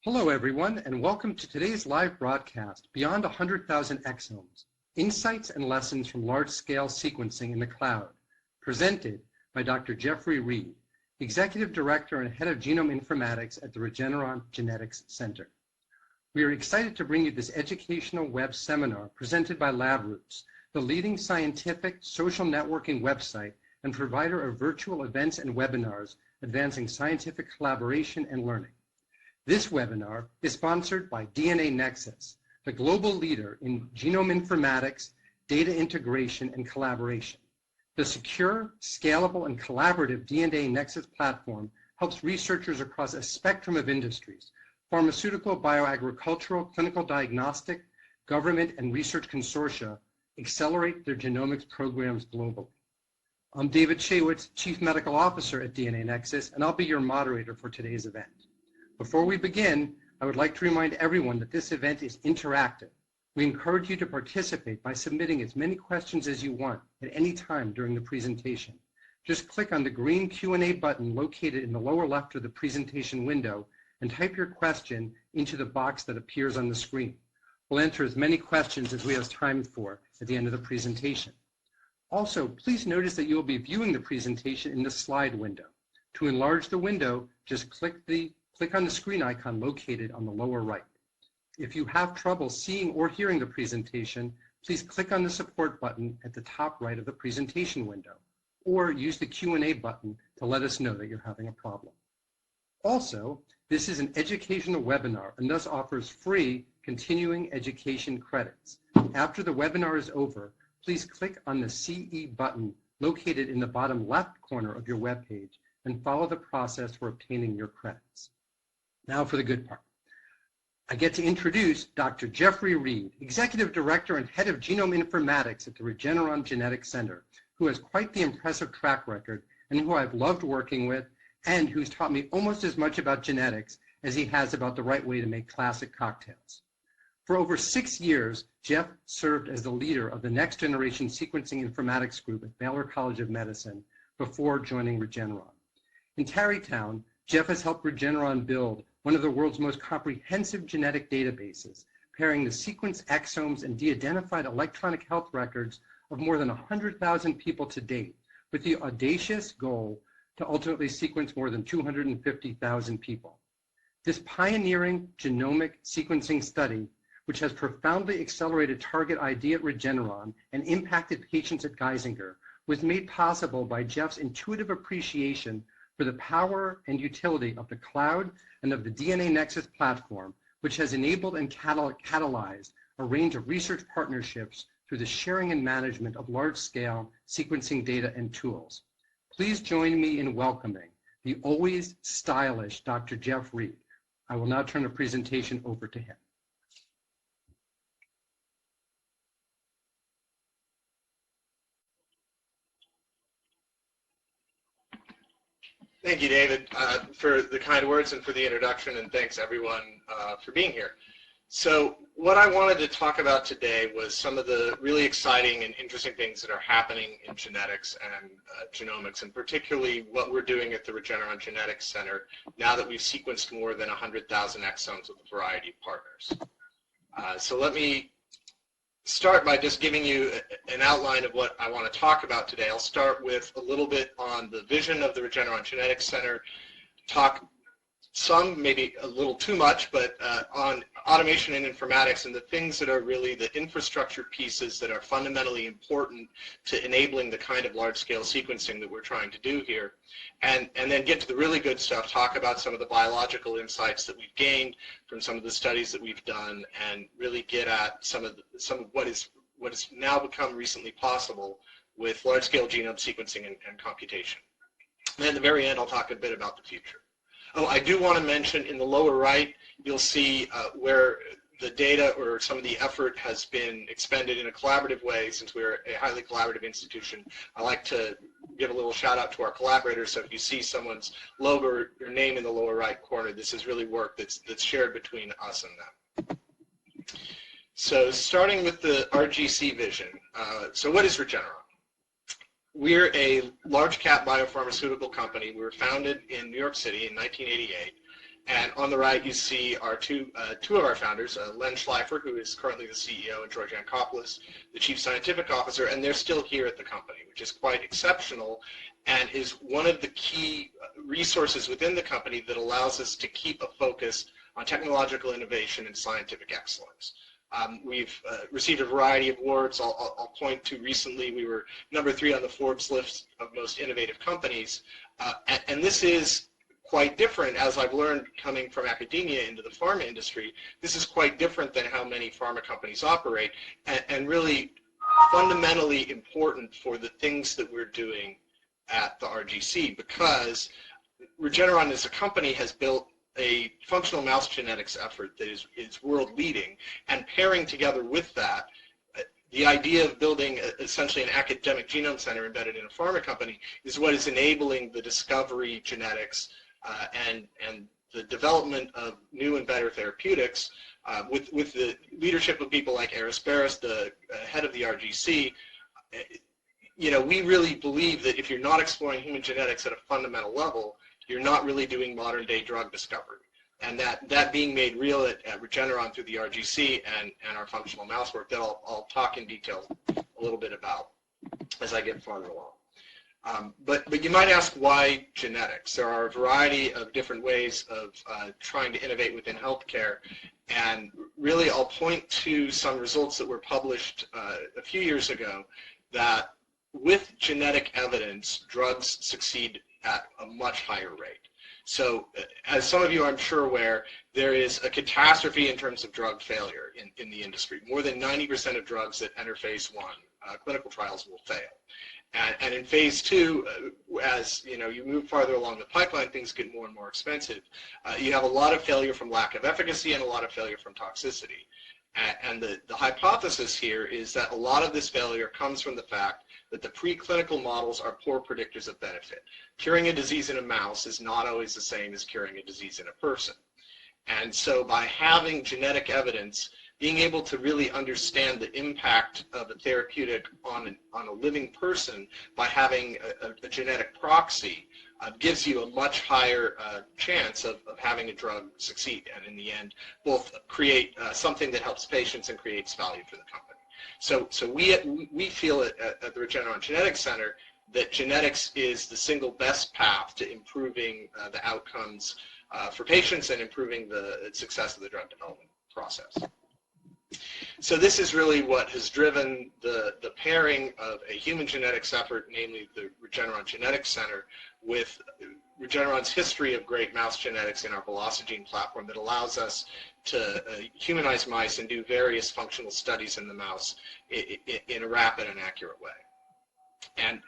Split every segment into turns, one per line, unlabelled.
Hello everyone, and welcome to today's live broadcast, Beyond 100,000 Exomes, Insights and Lessons from Large-Scale Sequencing in the Cloud, presented by Dr. Jeffrey Reid, Executive Director and Head of Genome Informatics at the Regeneron Genetics Center. We are excited to bring you this educational web seminar presented by LabRoots, the leading scientific social networking website and provider of virtual events and webinars advancing scientific collaboration and learning. This webinar is sponsored by DNA Nexus, the global leader in genome informatics, data integration, and collaboration. The secure, scalable, and collaborative DNA Nexus platform helps researchers across a spectrum of industries, pharmaceutical, bioagricultural, clinical diagnostic, government, and research consortia accelerate their genomics programs globally. I'm David Shaywitz, Chief Medical Officer at DNA Nexus, and I'll be your moderator for today's event. Before we begin, I would like to remind everyone that this event is interactive. We encourage you to participate by submitting as many questions as you want at any time during the presentation. Just click on the green Q&A button located in the lower left of the presentation window and type your question into the box that appears on the screen. We'll answer as many questions as we have time for at the end of the presentation. Also, please notice that you will be viewing the presentation in the slide window. To enlarge the window, just click on the screen icon located on the lower right. If you have trouble seeing or hearing the presentation, please click on the support button at the top right of the presentation window, or use the Q&A button to let us know that you're having a problem. Also, this is an educational webinar and thus offers free continuing education credits. After the webinar is over, please click on the CE button located in the bottom left corner of your webpage and follow the process for obtaining your credits. Now for the good part. I get to introduce Dr. Jeffrey Reid, Executive Director and Head of Genome Informatics at the Regeneron Genetics Center, who has quite the impressive track record and who I've loved working with and who's taught me almost as much about genetics as he has about the right way to make classic cocktails. For over 6 years, Jeff served as the leader of the Next Generation Sequencing Informatics Group at Baylor College of Medicine before joining Regeneron. In Tarrytown, Jeff has helped Regeneron build one of the world's most comprehensive genetic databases, pairing the sequenced exomes and de-identified electronic health records of more than 100,000 people to date, with the audacious goal to ultimately sequence more than 250,000 people. This pioneering genomic sequencing study, which has profoundly accelerated target ID at Regeneron and impacted patients at Geisinger, was made possible by Jeff's intuitive appreciation for the power and utility of the cloud and of the DNA Nexus platform, which has enabled and catalyzed a range of research partnerships through the sharing and management of large-scale sequencing data and tools. Please join me in welcoming the always stylish Dr. Jeff Reid. I will now turn the presentation over to him.
Thank you, David, for the kind words and for the introduction, and thanks everyone for being here. So what I wanted to talk about today was some of the really exciting and interesting things that are happening in genetics and genomics, and particularly what we're doing at the Regeneron Genetics Center now that we've sequenced more than 100,000 exomes with a variety of partners. So let me start by just giving you an outline of what I want to talk about today. I'll start with a little bit on the vision of the Regeneron Genetics Center, talk some, maybe a little too much, but on automation and informatics and the things that are really the infrastructure pieces that are fundamentally important to enabling the kind of large-scale sequencing that we're trying to do here. And then get to the really good stuff, talk about some of the biological insights that we've gained from some of the studies that we've done, and really get at some of what has now become recently possible with large-scale genome sequencing and computation. And at the very end, I'll talk a bit about the future. Oh, I do want to mention in the lower right, you'll see where the data or some of the effort has been expended in a collaborative way. Since we're a highly collaborative institution, I like to give a little shout out to our collaborators. So if you see someone's logo or name in the lower right corner, this is really work that's shared between us and them. So starting with the RGC vision. So what is Regeneron? We're a large cap biopharmaceutical company. We were founded in New York City in 1988, And on the right, you see our two of our founders, Len Schleifer, who is currently the CEO, and George Yankopoulos, the Chief Scientific Officer, and they're still here at the company, which is quite exceptional and is one of the key resources within the company that allows us to keep a focus on technological innovation and scientific excellence. We've received a variety of awards. I'll point to recently we were #3 on the Forbes list of most innovative companies, and this is quite different, as I've learned coming from academia into the pharma industry. This is quite different than how many pharma companies operate, and really fundamentally important for the things that we're doing at the RGC, because Regeneron as a company has built a functional mouse genetics effort that is world leading, and pairing together with that the idea of building essentially an academic genome center embedded in a pharma company is what is enabling the discovery genetics and the development of new and better therapeutics with the leadership of people like Eris Barris, the head of the RGC. You know, we really believe that if you're not exploring human genetics at a fundamental level, you're not really doing modern day drug discovery. And that being made real at Regeneron through the RGC and our functional mouse work that I'll talk in detail a little bit about as I get farther along. But you might ask, why genetics? There are a variety of different ways of trying to innovate within healthcare, and really I'll point to some results that were published a few years ago that with genetic evidence, drugs succeed at a much higher rate. So as some of you I'm sure aware, there is a catastrophe in terms of drug failure in the industry. More than 90% of drugs that enter phase 1 clinical trials will fail. And in phase 2, as you know, you move farther along the pipeline, things get more and more expensive. You have a lot of failure from lack of efficacy and a lot of failure from toxicity. And the hypothesis here is that a lot of this failure comes from the fact that the preclinical models are poor predictors of benefit. Curing a disease in a mouse is not always the same as curing a disease in a person. And so by having genetic evidence, being able to really understand the impact of a therapeutic on a living person by having a genetic proxy gives you a much higher chance of having a drug succeed, and in the end both create something that helps patients and creates value for the company. So we feel at the Regeneron Genetics Center that genetics is the single best path to improving the outcomes for patients and improving the success of the drug development process. So this is really what has driven the pairing of a human genetics effort, namely the Regeneron Genetics Center, with Regeneron's history of great mouse genetics in our VelociGene platform that allows us to humanize mice and do various functional studies in the mouse in a rapid and accurate way. And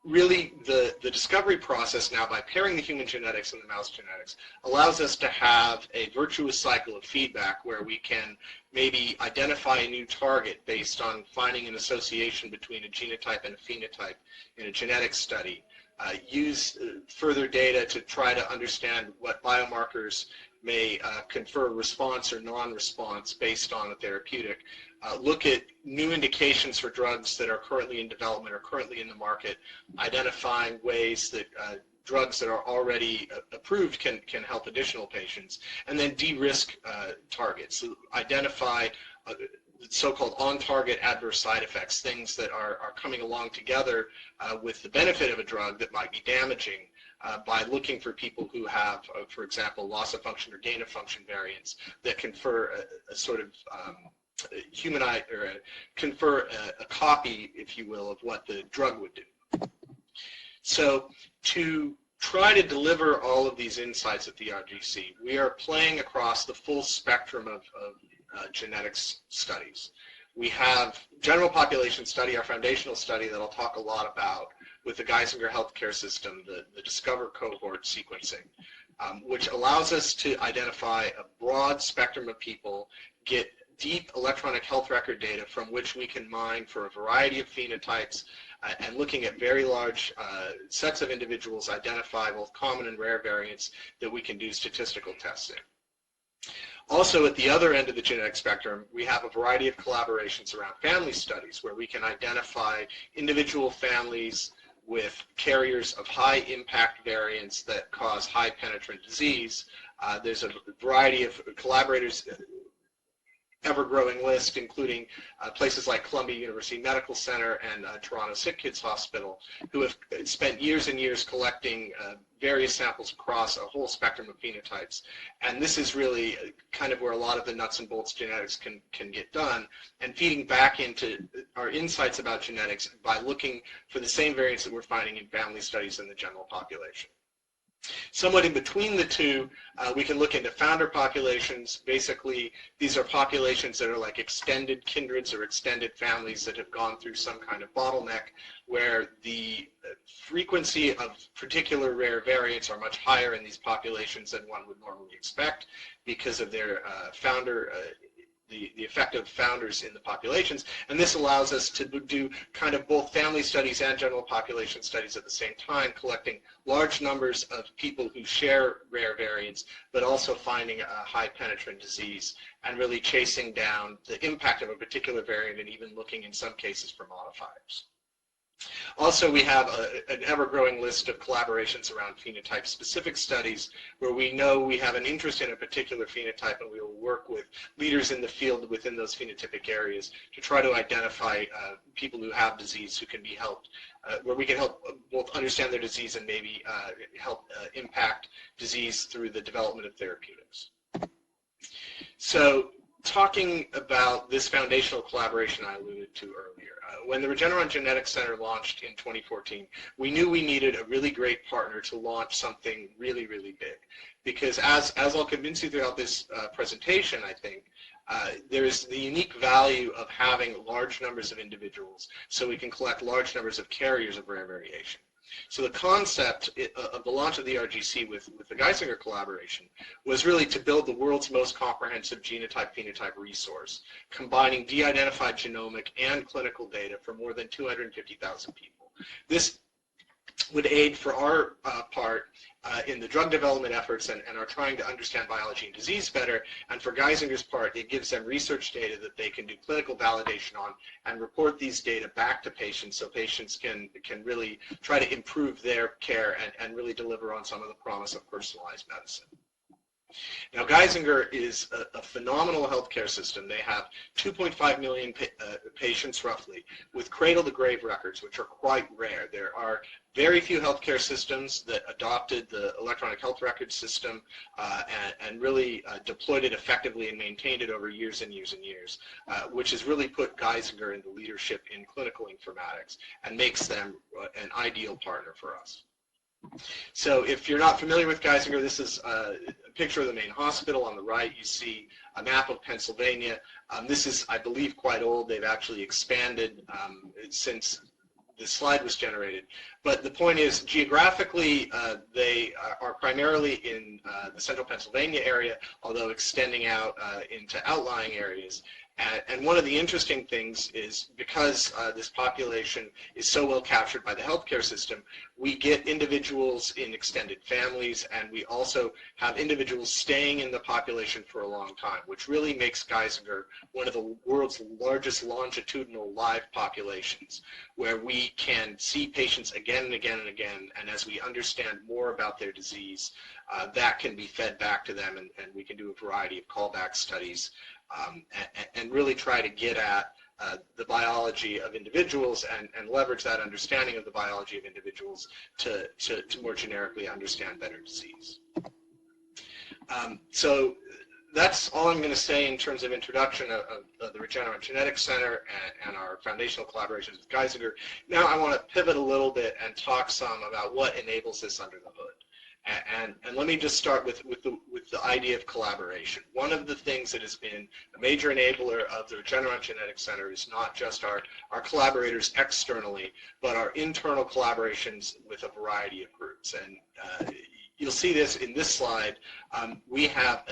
really the discovery process now, by pairing the human genetics and the mouse genetics, allows us to have a virtuous cycle of feedback where we can maybe identify a new target based on finding an association between a genotype and a phenotype in a genetics study, use further data to try to understand what biomarkers may confer response or non-response based on a therapeutic, look at new indications for drugs that are currently in development or currently in the market, identifying ways that drugs that are already approved can help additional patients, and then de-risk targets, so identify so-called on-target adverse side effects, things that are coming along together with the benefit of a drug that might be damaging, by looking for people who have, for example, loss-of-function or gain-of-function variants that confer a sort of humanize or confer a copy, if you will, of what the drug would do. So to try to deliver all of these insights at the RGC, we are playing across the full spectrum of genetics studies. We have general population study, our foundational study that I'll talk a lot about with the Geisinger healthcare system, the Discover cohort sequencing, which allows us to identify a broad spectrum of people, get deep electronic health record data from which we can mine for a variety of phenotypes, and looking at very large sets of individuals, identify both common and rare variants that we can do statistical testing. Also, at the other end of the genetic spectrum, we have a variety of collaborations around family studies where we can identify individual families with carriers of high impact variants that cause high penetrant disease There's a variety of collaborators, ever-growing list, including places like Columbia University Medical Center and Toronto Sick Kids Hospital, who have spent years and years collecting various samples across a whole spectrum of phenotypes. And this is really kind of where a lot of the nuts and bolts genetics can get done, and feeding back into our insights about genetics by looking for the same variants that we're finding in family studies in the general population. Somewhat in between the two, we can look into founder populations. Basically, these are populations that are like extended kindreds or extended families that have gone through some kind of bottleneck where the frequency of particular rare variants are much higher in these populations than one would normally expect because of their founder the effective founders in the populations, and this allows us to do kind of both family studies and general population studies at the same time, collecting large numbers of people who share rare variants, but also finding a high penetrant disease and really chasing down the impact of a particular variant and even looking in some cases for modifiers. Also, we have an ever-growing list of collaborations around phenotype-specific studies where we know we have an interest in a particular phenotype, and we will work with leaders in the field within those phenotypic areas to try to identify people who have disease who can be helped, where we can help both understand their disease and maybe help impact disease through the development of therapeutics. So, talking about this foundational collaboration I alluded to earlier, when the Regeneron Genetics Center launched in 2014, we knew we needed a really great partner to launch something really, really big. Because as I'll convince you throughout this presentation, I think, there's the unique value of having large numbers of individuals so we can collect large numbers of carriers of rare variation. So the concept of the launch of the RGC with the Geisinger collaboration was really to build the world's most comprehensive genotype-phenotype resource, combining de-identified genomic and clinical data for more than 250,000 people. This would aid for our part in the drug development efforts and are trying to understand biology and disease better, and for Geisinger's part, it gives them research data that they can do clinical validation on and report these data back to patients so patients can really try to improve their care and really deliver on some of the promise of personalized medicine. Now, Geisinger is a phenomenal healthcare system. They have 2.5 million patients, roughly, with cradle-to-grave records, which are quite rare. There are very few healthcare systems that adopted the electronic health record system and really deployed it effectively and maintained it over years and years and years, which has really put Geisinger into leadership in clinical informatics and makes them an ideal partner for us. So if you're not familiar with Geisinger, this is a picture of the main hospital. On the right, you see a map of Pennsylvania. This is, I believe, quite old. They've actually expanded since this slide was generated. But the point is, geographically, they are primarily in the central Pennsylvania area, although extending out into outlying areas. And one of the interesting things is because this population is so well captured by the healthcare system, we get individuals in extended families, and we also have individuals staying in the population for a long time, which really makes Geisinger one of the world's largest longitudinal live populations, where we can see patients again and again and again, and as we understand more about their disease, that can be fed back to them, and we can do a variety of callback studies and really try to get at the biology of individuals and leverage that understanding of the biology of individuals to more generically understand better disease. So that's all I'm going to say in terms of introduction of the Regeneron Genetics Center and our foundational collaborations with Geisinger. Now I want to pivot a little bit and talk some about what enables this under the hood. And let me just start with the idea of collaboration. One of the things that has been a major enabler of the Regeneron Genetics Center is not just our collaborators externally, but our internal collaborations with a variety of groups. And you'll see this in this slide. We have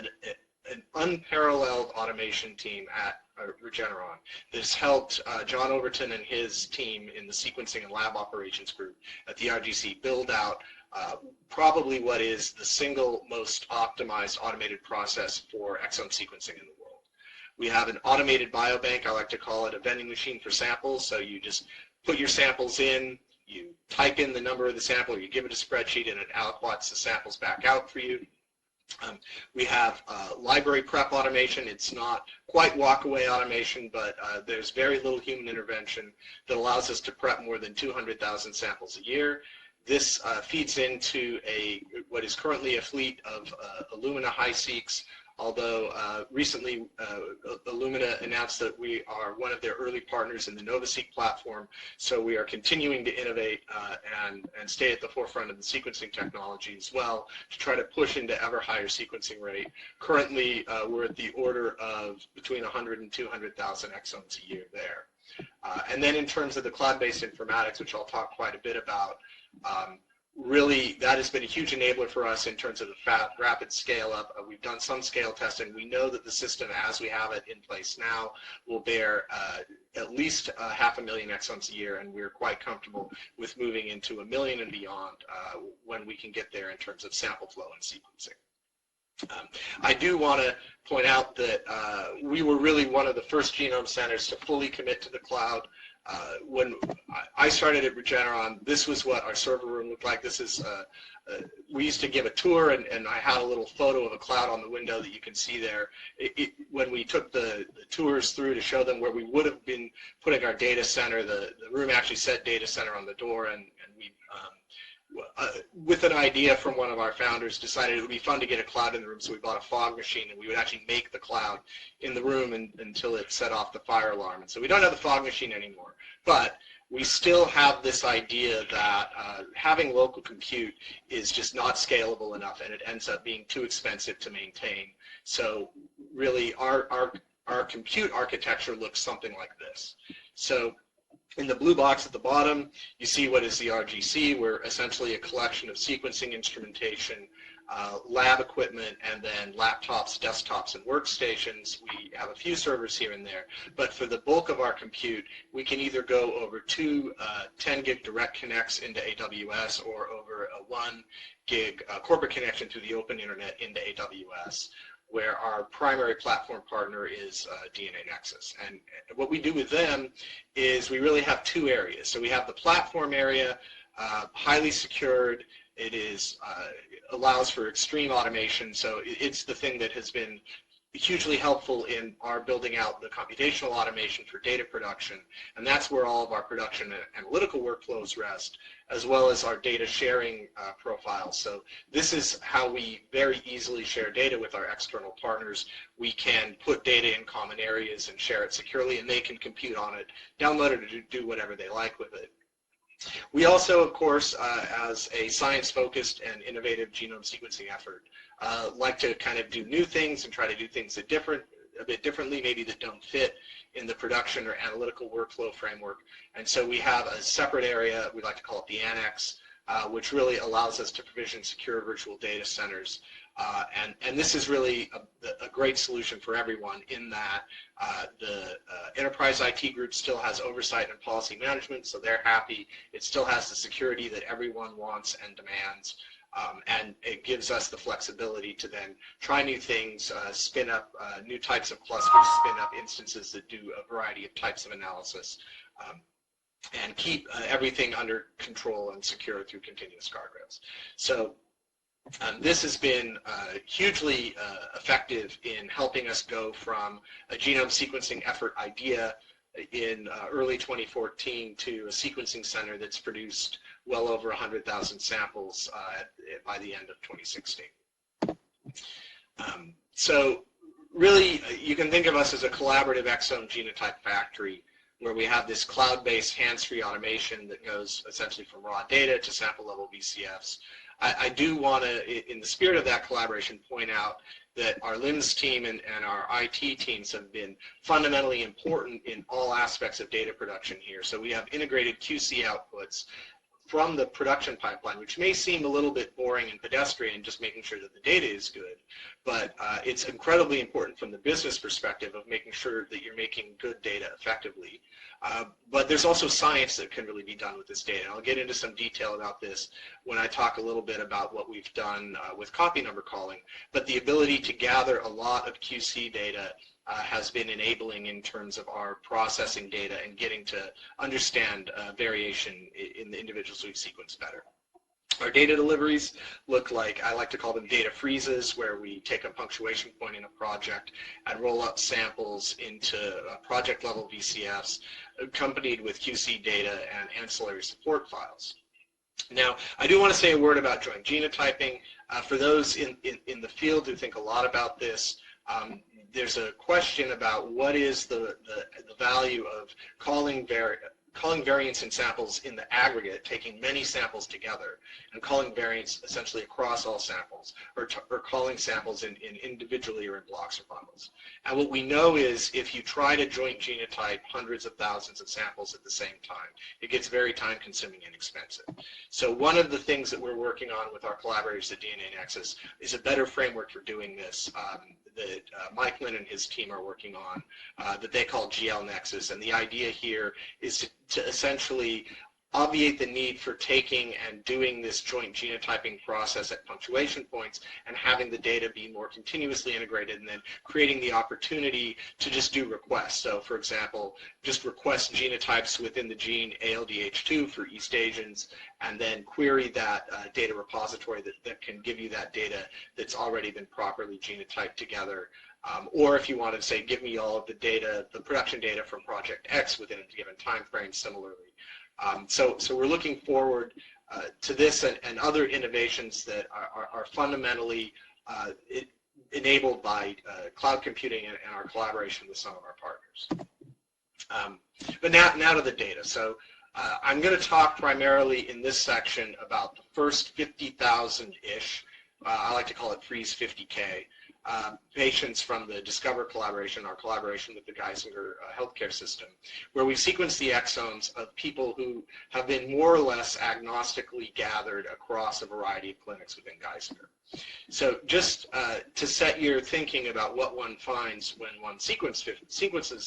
an unparalleled automation team at Regeneron that has helped John Overton and his team in the sequencing and lab operations group at the RGC build out probably what is the single most optimized automated process for exome sequencing in the world. We have an automated biobank. I like to call it a vending machine for samples. So you just put your samples in, you type in the number of the sample, you give it a spreadsheet, and it aliquots the samples back out for you. We have library prep automation. It's not quite walk-away automation, but there's very little human intervention that allows us to prep more than 200,000 samples a year. This feeds into what is currently a fleet of Illumina HiSeqs, although recently Illumina announced that we are one of their early partners in the NovaSeq platform, so we are continuing to innovate and stay at the forefront of the sequencing technology as well to try to push into ever higher sequencing rate. Currently, we're at the order of between 100 and 200,000 exomes a year there. And then in terms of the cloud-based informatics, which I'll talk quite a bit about, really, that has been a huge enabler for us in terms of the rapid scale-up. We've done some scale testing. We know that the system, as we have it in place now, will bear at least 500,000 exomes a year, and we're quite comfortable with moving into 1 million and beyond when we can get there in terms of sample flow and sequencing. I do want to point out that we were really one of the first genome centers to fully commit to the cloud. When I started at Regeneron, this was what our server room looked like. This is, we used to give a tour, and I had a little photo of a cloud on the window that you can see there. When we took the tours through to show them where we would have been putting our data center, the room actually said data center on the door, and we, with an idea from one of our founders, decided it would be fun to get a cloud in the room, so we bought a fog machine, and we would actually make the cloud in the room until it set off the fire alarm. And so we don't have the fog machine anymore, but we still have this idea that having local compute is just not scalable enough, and it ends up being too expensive to maintain. So really, our compute architecture looks something like this. So in the blue box at the bottom, you see what is the RGC. We're essentially a collection of sequencing instrumentation, lab equipment, and then laptops, desktops, and workstations. We have a few servers here and there, but for the bulk of our compute, we can either go over two 10 gig direct connects into AWS or over a 1 gig corporate connection through the open internet into AWS, where our primary platform partner is DNA Nexus. And what we do with them is we really have two areas. So we have the platform area, highly secured. It is allows for extreme automation. So it's the thing that has been hugely helpful in our building out the computational automation for data production, and that's where all of our production and analytical workflows rest, as well as our data sharing profiles. So this is how we very easily share data with our external partners. We can put data in common areas and share it securely, and they can compute on it, download it, or do whatever they like with it. We also, of course, as a science-focused and innovative genome sequencing effort, like to kind of do new things and try to do things that a bit differently, maybe that don't fit in the production or analytical workflow framework. And so we have a separate area, we like to call it the Annex, which really allows us to provision secure virtual data centers. And this is really a great solution for everyone in that the enterprise IT group still has oversight and policy management, so they're happy. It still has the security that everyone wants and demands. And it gives us the flexibility to then try new things, spin up new types of clusters, spin up instances that do a variety of types of analysis, and keep everything under control and secure through continuous guardrails. So this has been hugely effective in helping us go from a genome sequencing effort idea in early 2014 to a sequencing center that's produced well over 100,000 samples by the end of 2016. So really, you can think of us as a collaborative exome genotype factory where we have this cloud-based hands-free automation that goes essentially from raw data to sample-level VCFs. I do want to, in the spirit of that collaboration, point out that our LIMS team and our IT teams have been fundamentally important in all aspects of data production here. So we have integrated QC outputs from the production pipeline, which may seem a little bit boring and pedestrian, just making sure that the data is good, but it's incredibly important from the business perspective of making sure that you're making good data effectively. But there's also science that can really be done with this data. And I'll get into some detail about this when I talk a little bit about what we've done with copy number calling. But the ability to gather a lot of QC data has been enabling in terms of our processing data and getting to understand variation in the individuals we've sequenced better. Our data deliveries look like, I like to call them data freezes, where we take a punctuation point in a project and roll up samples into project level VCFs accompanied with QC data and ancillary support files. Now, I do want to say a word about joint genotyping. For those in the field who think a lot about this, there's a question about what is the value of calling variants in samples in the aggregate, taking many samples together, and calling variants essentially across all samples, or calling samples in individually or in blocks or bundles. And what we know is if you try to joint genotype hundreds of thousands of samples at the same time, it gets very time-consuming and expensive. So one of the things that we're working on with our collaborators at DNA Nexus is a better framework for doing this that Mike Lynn and his team are working on that they call GL Nexus. And the idea here is to essentially obviate the need for taking and doing this joint genotyping process at punctuation points and having the data be more continuously integrated, and then creating the opportunity to just do requests. So for example, just request genotypes within the gene ALDH2 for East Asians, and then query that data repository that can give you that data that's already been properly genotyped together. Or if you wanted to say, give me all of the data, the production data from Project X within a given time frame similarly. So we're looking forward to this and other innovations that are fundamentally enabled by cloud computing and our collaboration with some of our partners. But now to the data. So I'm going to talk primarily in this section about the first 50,000-ish, I like to call it freeze 50K, patients from the Discover collaboration, our collaboration with the Geisinger healthcare system, where we sequence the exomes of people who have been more or less agnostically gathered across a variety of clinics within Geisinger. So just to set your thinking about what one finds when one sequences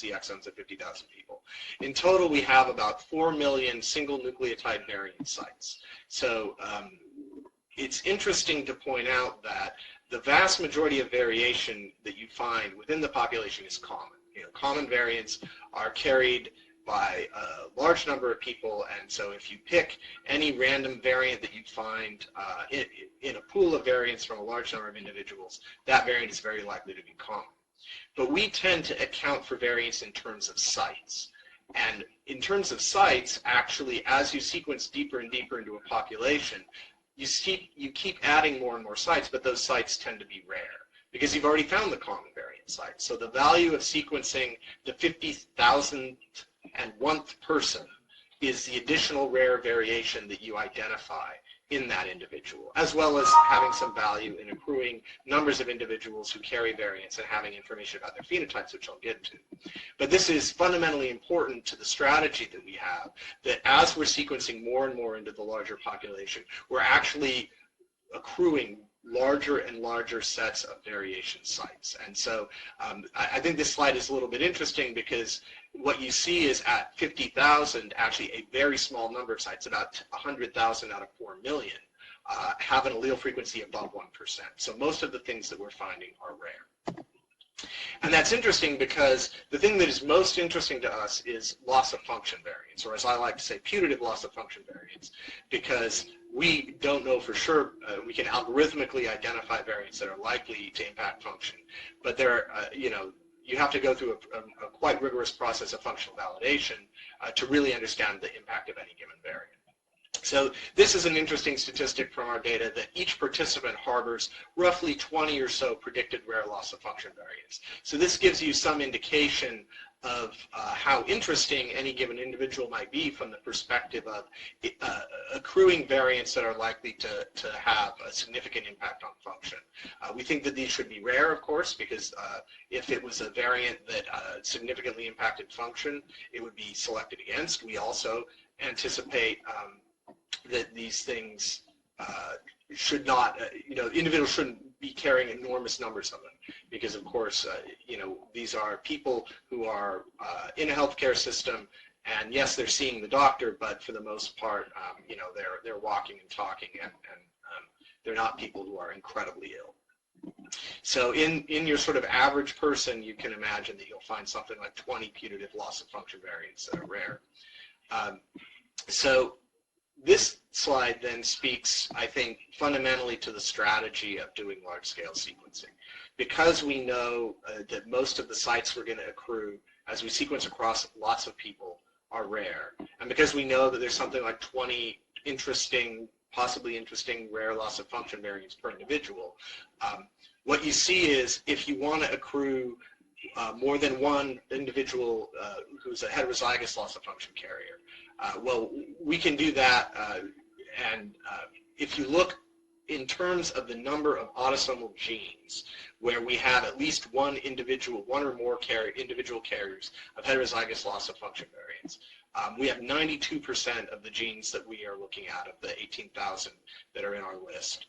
the exomes of 50,000 people, in total we have about 4 million single nucleotide variant sites. So it's interesting to point out that the vast majority of variation that you find within the population is common. Common variants are carried by a large number of people, and so if you pick any random variant that you find in a pool of variants from a large number of individuals, that variant is very likely to be common. But we tend to account for variants in terms of sites. And in terms of sites, actually, as you sequence deeper and deeper into a population, you keep adding more and more sites, but those sites tend to be rare because you've already found the common variant sites. So the value of sequencing the 50,000th and 1th person is the additional rare variation that you identify in that individual, as well as having some value in accruing numbers of individuals who carry variants and having information about their phenotypes, which I'll get to. But this is fundamentally important to the strategy that we have, that as we're sequencing more and more into the larger population, we're actually accruing larger and larger sets of variation sites. And so I think this slide is a little bit interesting because what you see is at 50,000, actually a very small number of sites, about 100,000 out of 4 million, have an allele frequency above 1%. So most of the things that we're finding are rare. And that's interesting because the thing that is most interesting to us is loss of function variants, or as I like to say, putative loss of function variants, because we don't know for sure. We can algorithmically identify variants that are likely to impact function, but there are, you have to go through a quite rigorous process of functional validation to really understand the impact of any given variant. So this is an interesting statistic from our data that each participant harbors roughly 20 or so predicted rare loss of function variants. So this gives you some indication of how interesting any given individual might be from the perspective of accruing variants that are likely to have a significant impact on function. We think that these should be rare, of course, because if it was a variant that significantly impacted function, it would be selected against. We also anticipate that these things should not, individuals shouldn't be carrying enormous numbers of them because, of course, these are people who are in a healthcare system, and yes, they're seeing the doctor, but for the most part, they're walking and talking, and they're not people who are incredibly ill. So in your sort of average person, you can imagine that you'll find something like 20 putative loss of function variants that are rare. So this slide then speaks, I think, fundamentally to the strategy of doing large-scale sequencing. Because we know that most of the sites we're going to accrue as we sequence across lots of people are rare, and because we know that there's something like 20 possibly interesting rare loss-of-function variants per individual, what you see is if you want to accrue more than one individual who's a heterozygous loss-of-function carrier, well, we can do that, and if you look in terms of the number of autosomal genes where we have at least one or more individual carriers of heterozygous loss-of-function variants, we have 92% of the genes that we are looking at of the 18,000 that are in our list,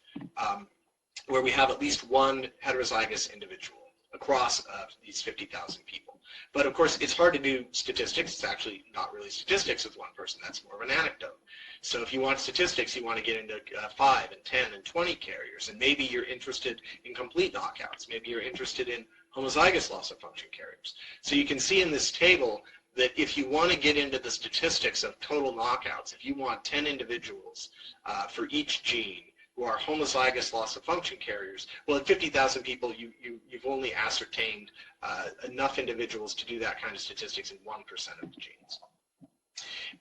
where we have at least one heterozygous individual across these 50,000 people. But of course, it's hard to do statistics. It's actually not really statistics with one person. That's more of an anecdote. So if you want statistics, you want to get into 5 and 10 and 20 carriers, and maybe you're interested in complete knockouts. Maybe you're interested in homozygous loss-of-function carriers. So you can see in this table that if you want to get into the statistics of total knockouts, if you want 10 individuals for each gene who are homozygous loss-of-function carriers, well, at 50,000 people, you've only ascertained enough individuals to do that kind of statistics in 1% of the genes.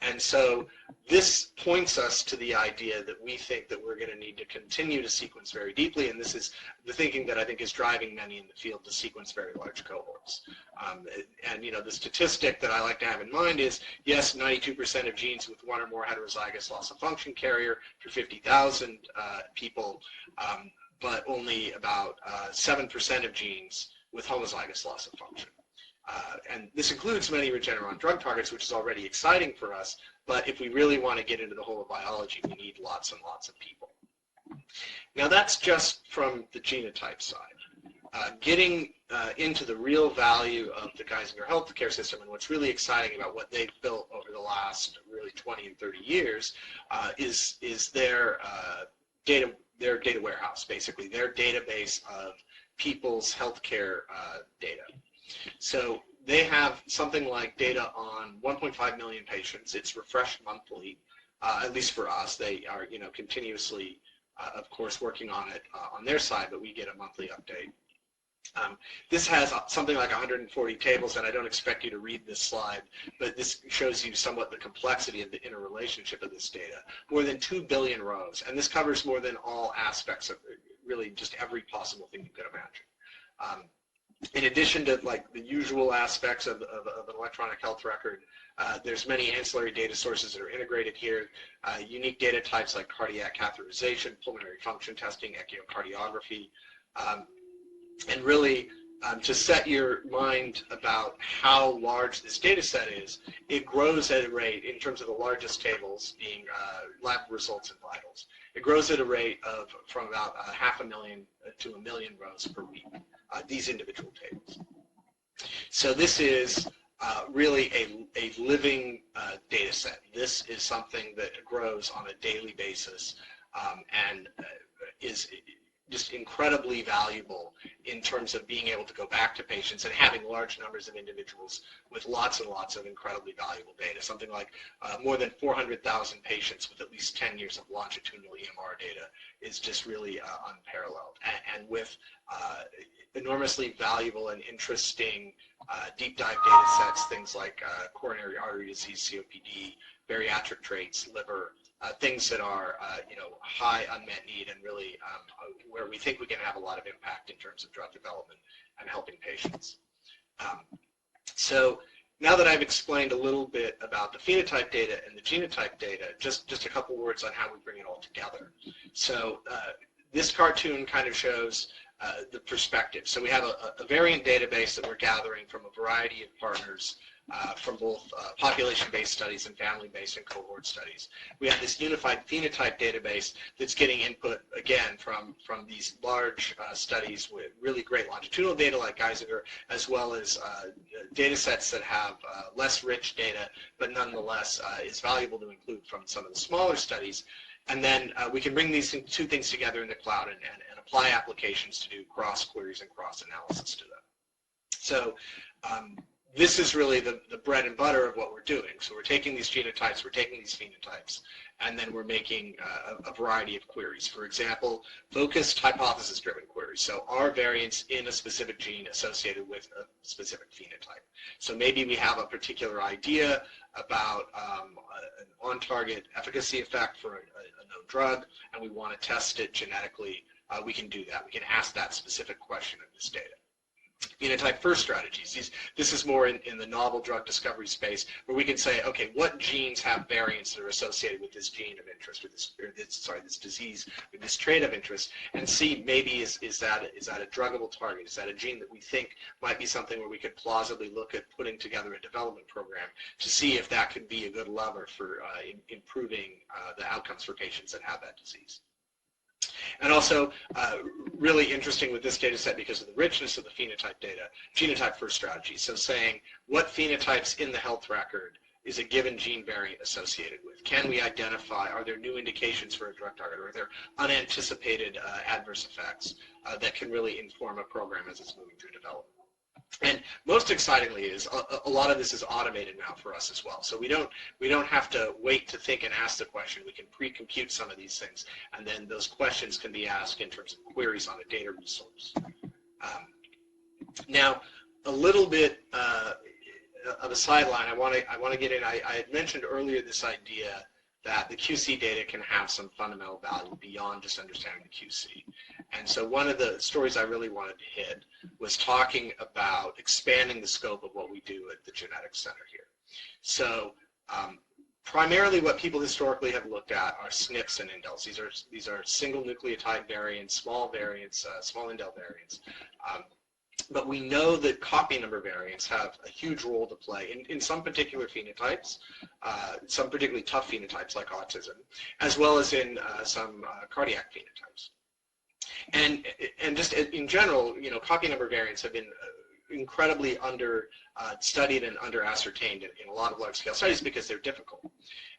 And so this points us to the idea that we think that we're going to need to continue to sequence very deeply, and this is the thinking that I think is driving many in the field to sequence very large cohorts. And you know, the statistic that I like to have in mind is, yes, 92% of genes with one or more heterozygous loss-of-function carrier for 50,000 people, but only about 7% of genes with homozygous loss-of-function. And this includes many Regeneron drug targets, which is already exciting for us, but if we really want to get into the whole of biology, we need lots and lots of people. Now that's just from the genotype side. Getting into the real value of the Geisinger healthcare system and what's really exciting about what they've built over the last really 20 and 30 years is their data warehouse, basically, their database of people's healthcare data. So they have something like data on 1.5 million patients. It's refreshed monthly, at least for us. They are, you know, continuously, of course, working on it on their side, but we get a monthly update. This has something like 140 tables, and I don't expect you to read this slide, but this shows you somewhat the complexity of the interrelationship of this data. More than 2 billion rows, and this covers more than all aspects of really just every possible thing you could imagine. In addition to like the usual aspects of an electronic health record, there's many ancillary data sources that are integrated here. Unique data types like cardiac catheterization, pulmonary function testing, echocardiography, and really to set your mind about how large this data set is, it grows at a rate, in terms of the largest tables being lab results and vitals, it grows at a rate of from about 500,000 to 1 million rows per week. These individual tables. So this is really a living data set. This is something that grows on a daily basis and is just incredibly valuable in terms of being able to go back to patients and having large numbers of individuals with lots and lots of incredibly valuable data. Something like more than 400,000 patients with at least 10 years of longitudinal EMR data is just really unparalleled. And with enormously valuable and interesting deep dive data sets, things like coronary artery disease, COPD, bariatric traits, liver, things that are you know, high unmet need and really where we think we can have a lot of impact in terms of drug development and helping patients. So now that I've explained a little bit about the phenotype data and the genotype data, just a couple words on how we bring it all together. So this cartoon kind of shows the perspective. So we have a variant database that we're gathering from a variety of partners from both population-based studies and family-based and cohort studies. We have this unified phenotype database that's getting input, again, from these large studies with really great longitudinal data like Geisinger, as well as data sets that have less rich data, but nonetheless is valuable to include from some of the smaller studies. And then we can bring these two things together in the cloud and apply applications to do cross queries and cross analysis to them. So this is really the bread and butter of what we're doing. So we're taking these genotypes, we're taking these phenotypes, and then we're making a variety of queries. For example, focused hypothesis-driven queries. So are variants in a specific gene associated with a specific phenotype? So maybe we have a particular idea about an on-target efficacy effect for a known drug, and we want to test it genetically. We can do that. We can ask that specific question of this data. Phenotype first strategies. This is more in the novel drug discovery space, where we can say, okay, what genes have variants that are associated with this gene of interest, or this disease, or this trait of interest, and see maybe is that a druggable target? Is that a gene that we think might be something where we could plausibly look at putting together a development program to see if that could be a good lever for improving the outcomes for patients that have that disease. And also, really interesting with this data set because of the richness of the phenotype data, genotype first strategy. So saying what phenotypes in the health record is a given gene variant associated with? Can we identify, are there new indications for a drug target, or are there unanticipated adverse effects that can really inform a program as it's moving through development? And most excitingly is a lot of this is automated now for us as well. So we don't have to wait to think and ask the question. We can pre-compute some of these things, and then those questions can be asked in terms of queries on a data resource. Now, a little bit of a sideline. I want to get in. I had mentioned earlier this idea that the QC data can have some fundamental value beyond just understanding the QC. And so one of the stories I really wanted to hit was talking about expanding the scope of what we do at the Genetics Center here. So primarily what people historically have looked at are SNPs and indels. These are single nucleotide variants, small indel variants. But we know that copy number variants have a huge role to play in some particular phenotypes, some particularly tough phenotypes like autism, as well as in some cardiac phenotypes. And just in general, copy number variants have been incredibly under studied and under ascertained in a lot of large-scale studies because they're difficult.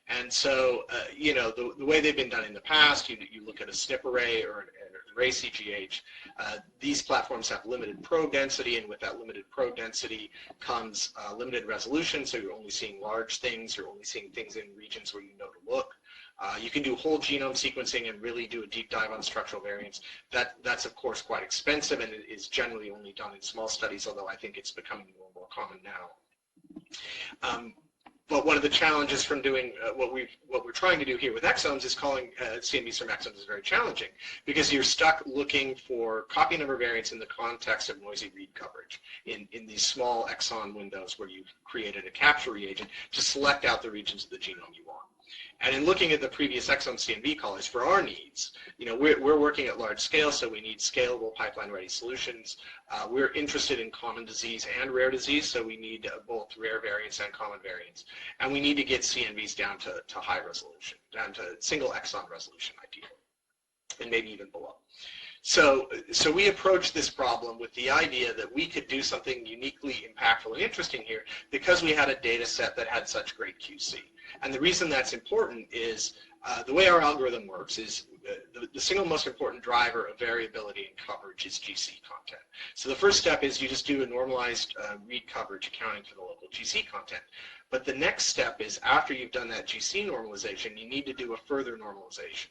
And so, the way they've been done in the past, you look at a SNP array or an array CGH. These platforms have limited probe density, and with that limited probe density comes limited resolution, so you're only seeing large things, you're only seeing things in regions where you know to look. You can do whole genome sequencing and really do a deep dive on structural variants. That's of course quite expensive, and it is generally only done in small studies, although I think it's becoming more and more common now. But one of the challenges from doing what we're trying to do here with exomes is calling CNVs from exomes is very challenging, because you're stuck looking for copy number variants in the context of noisy read coverage in these small exon windows where you've created a capture reagent to select out the regions of the genome you want. And in looking at the previous exome CNV callers for our needs, we're working at large scale, so we need scalable pipeline-ready solutions. We're interested in common disease and rare disease, so we need both rare variants and common variants. And we need to get CNVs down to high resolution, down to single exon resolution, ideally, and maybe even below. So we approached this problem with the idea that we could do something uniquely impactful and interesting here because we had a data set that had such great QC. And the reason that's important is the way our algorithm works is the single most important driver of variability in coverage is GC content. So the first step is you just do a normalized read coverage accounting for the local GC content. But the next step is after you've done that GC normalization, you need to do a further normalization.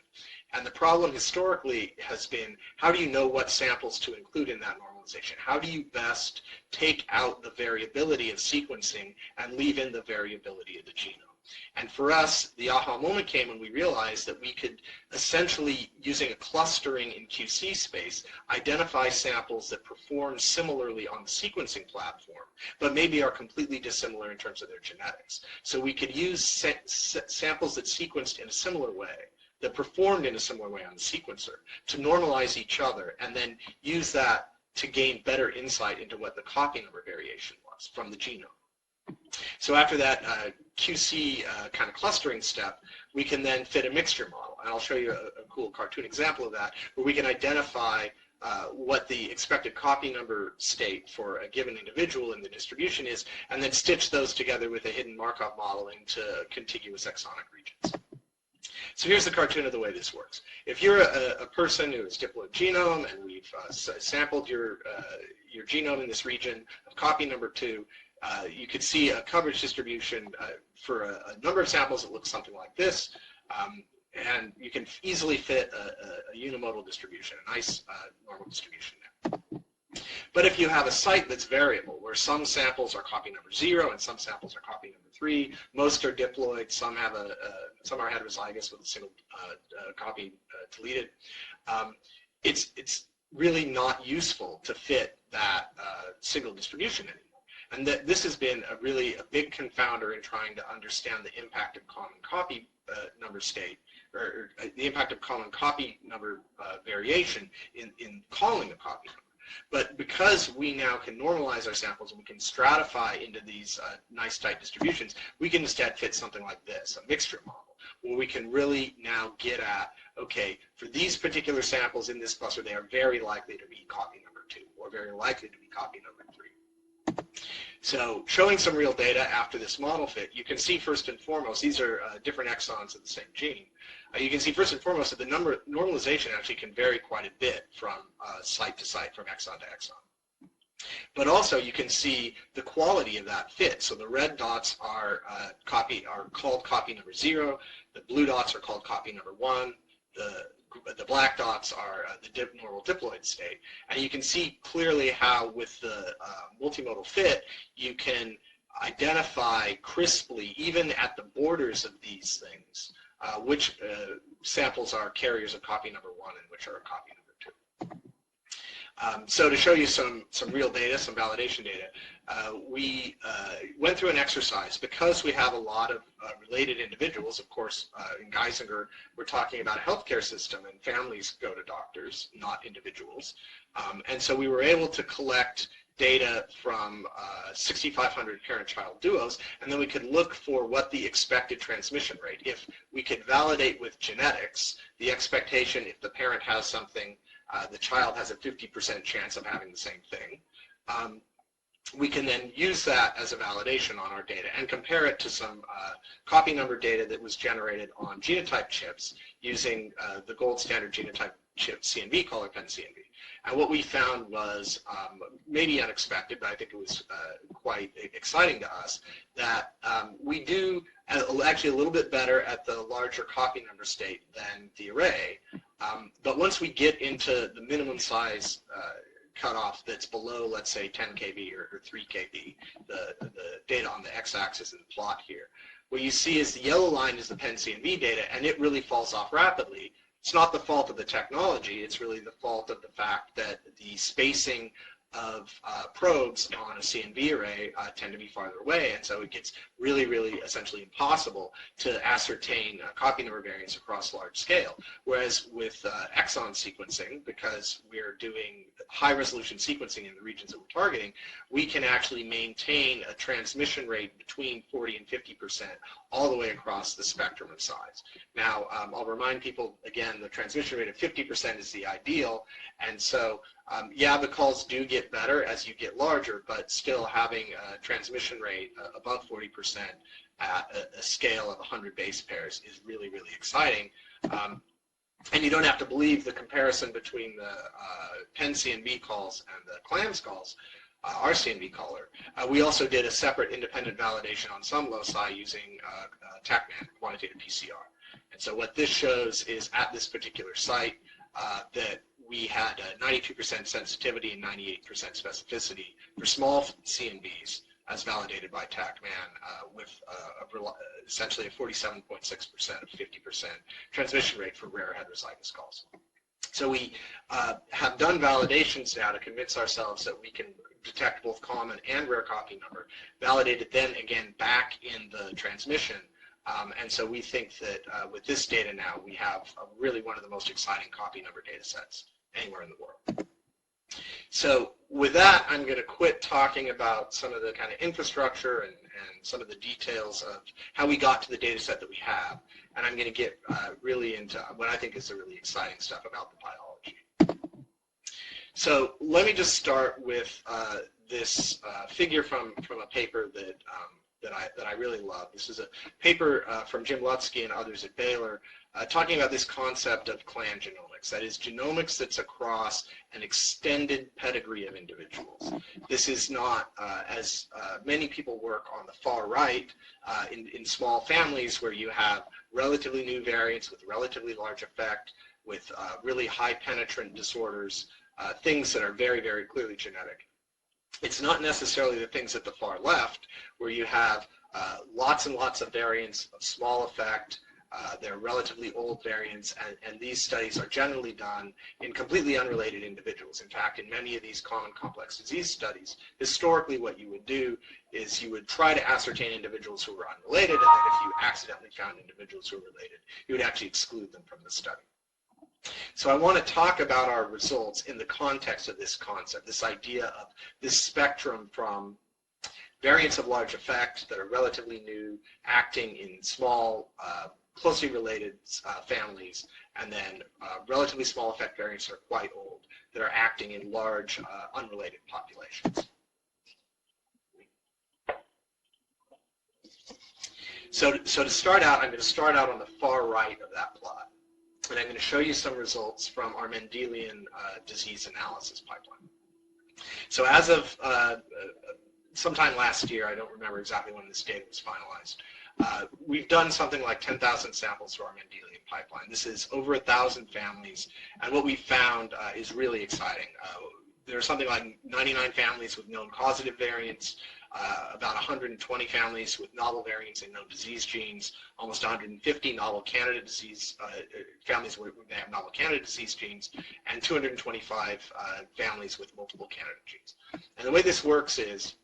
And the problem historically has been, how do you know what samples to include in that normalization? How do you best take out the variability of sequencing and leave in the variability of the genome? And for us, the aha moment came when we realized that we could essentially, using a clustering in QC space, identify samples that perform similarly on the sequencing platform, but maybe are completely dissimilar in terms of their genetics. So we could use samples that sequenced in a similar way, that performed in a similar way on the sequencer, to normalize each other, and then use that to gain better insight into what the copy number variation was from the genome. So after that QC kind of clustering step, we can then fit a mixture model. And I'll show you a cool cartoon example of that, where we can identify what the expected copy number state for a given individual in the distribution is, and then stitch those together with a hidden Markov model into contiguous exonic regions. So here's the cartoon of the way this works. If you're a person who has diploid genome, and we've sampled your genome in this region of copy number 2, you could see a coverage distribution for a number of samples that looks something like this, and you can easily fit a unimodal distribution, a nice normal distribution there. But if you have a site that's variable, where some samples are copy number 0 and some samples are copy number 3, most are diploid, some have some are heterozygous with a single copy deleted, it's really not useful to fit that single distribution anymore. And this has been really a big confounder in trying to understand the impact of common copy number state, or the impact of common copy number variation in calling a copy number. But because we now can normalize our samples and we can stratify into these nice tight distributions, we can instead fit something like this, a mixture model, where we can really now get at, okay, for these particular samples in this cluster, they are very likely to be copy number 2, or very likely to be copy number 3. So showing some real data after this model fit, you can see first and foremost, these are different exons of the same gene. You can see first and foremost that the normalization actually can vary quite a bit from site to site, from exon to exon. But also you can see the quality of that fit. So the red dots are called copy number 0, the blue dots are called copy number 1, the black dots are the normal diploid state. And you can see clearly how with the multimodal fit, you can identify crisply, even at the borders of these things, which samples are carriers of copy number 1 and which are copy number 2. So to show you some real data, some validation data, we went through an exercise. Because we have a lot of related individuals, of course, in Geisinger, we're talking about a healthcare system, and families go to doctors, not individuals. And so we were able to collect data from 6,500 parent-child duos, and then we could look for what the expected transmission rate. If we could validate with genetics the expectation, if the parent has something, the child has a 50% chance of having the same thing. We can then use that as a validation on our data and compare it to some copy number data that was generated on genotype chips using the gold standard genotype chip CNV caller pen CNV. And what we found was maybe unexpected, but I think it was quite exciting to us, that we do actually a little bit better at the larger copy number state than the array. But once we get into the minimum size cutoff that's below, let's say, 10 kb or 3 kb, the data on the x-axis in the plot here, what you see is the yellow line is the pen CNV data, and it really falls off rapidly. It's not the fault of the technology, it's really the fault of the fact that the spacing of probes on a CNV array tend to be farther away, and so it gets really, really essentially impossible to ascertain copy number variance across large scale. Whereas with exon sequencing, because we're doing high resolution sequencing in the regions that we're targeting, we can actually maintain a transmission rate between 40 and 50% all the way across the spectrum of size. Now, I'll remind people, again, the transmission rate of 50% is the ideal, and so yeah, the calls do get better as you get larger, but still having a transmission rate above 40% at a scale of 100 base pairs is really, really exciting. And you don't have to believe the comparison between the pen CNV calls and the CLAMS calls, our CNV caller. We also did a separate independent validation on some loci using TACMAN, quantitative PCR. And so what this shows is at this particular site that we had 92% sensitivity and 98% specificity for small CNVs as validated by TACMAN with essentially a 47.6% of 50% transmission rate for rare heterozygous calls. So we have done validations now to convince ourselves that we can detect both common and rare copy number, validated then again back in the transmission. And so we think that with this data now, we have really one of the most exciting copy number data sets anywhere in the world. So with that, I'm going to quit talking about some of the kind of infrastructure and some of the details of how we got to the data set that we have. And I'm going to get really into what I think is the really exciting stuff about the biology. So let me just start with this figure from a paper that that I really love. This is a paper from Jim Lutsky and others at Baylor talking about this concept of clan genomics. That is genomics that's across an extended pedigree of individuals. This is not, as many people work on the far right, in small families where you have relatively new variants with relatively large effect, with really high penetrant disorders, things that are very, very clearly genetic. It's not necessarily the things at the far left where you have lots and lots of variants of small effect. They're relatively old variants, and these studies are generally done in completely unrelated individuals. In fact, in many of these common complex disease studies, historically what you would do is you would try to ascertain individuals who were unrelated, and then if you accidentally found individuals who were related, you would actually exclude them from the study. So I want to talk about our results in the context of this concept, this idea of this spectrum from variants of large effect that are relatively new, acting in small, closely related families, and then relatively small effect variants that are quite old, that are acting in large, unrelated populations. So to start out, I'm going to start out on the far right of that plot. And I'm going to show you some results from our Mendelian disease analysis pipeline. So as of sometime last year, I don't remember exactly when this data was finalized, we've done something like 10,000 samples for our Mendelian pipeline. This is over 1,000 families, and what we found is really exciting. There are something like 99 families with known causative variants, about 120 families with novel variants and known disease genes, almost 150 novel candidate disease families where they have novel candidate disease genes, and 225 families with multiple candidate genes. And the way this works is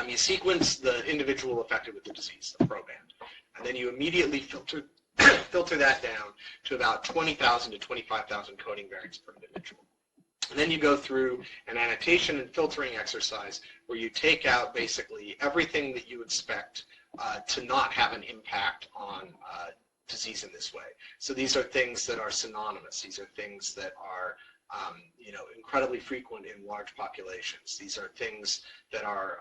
you sequence the individual affected with the disease, the proband, and then you immediately filter that down to about 20,000 to 25,000 coding variants per individual. And then you go through an annotation and filtering exercise where you take out basically everything that you expect to not have an impact on disease in this way. So these are things that are synonymous. These are things that are incredibly frequent in large populations. These are things that are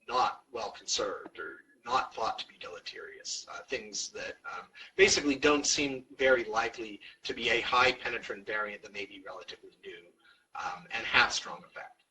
not well conserved or not thought to be deleterious, things that basically don't seem very likely to be a high penetrant variant that may be relatively new. And have strong effect.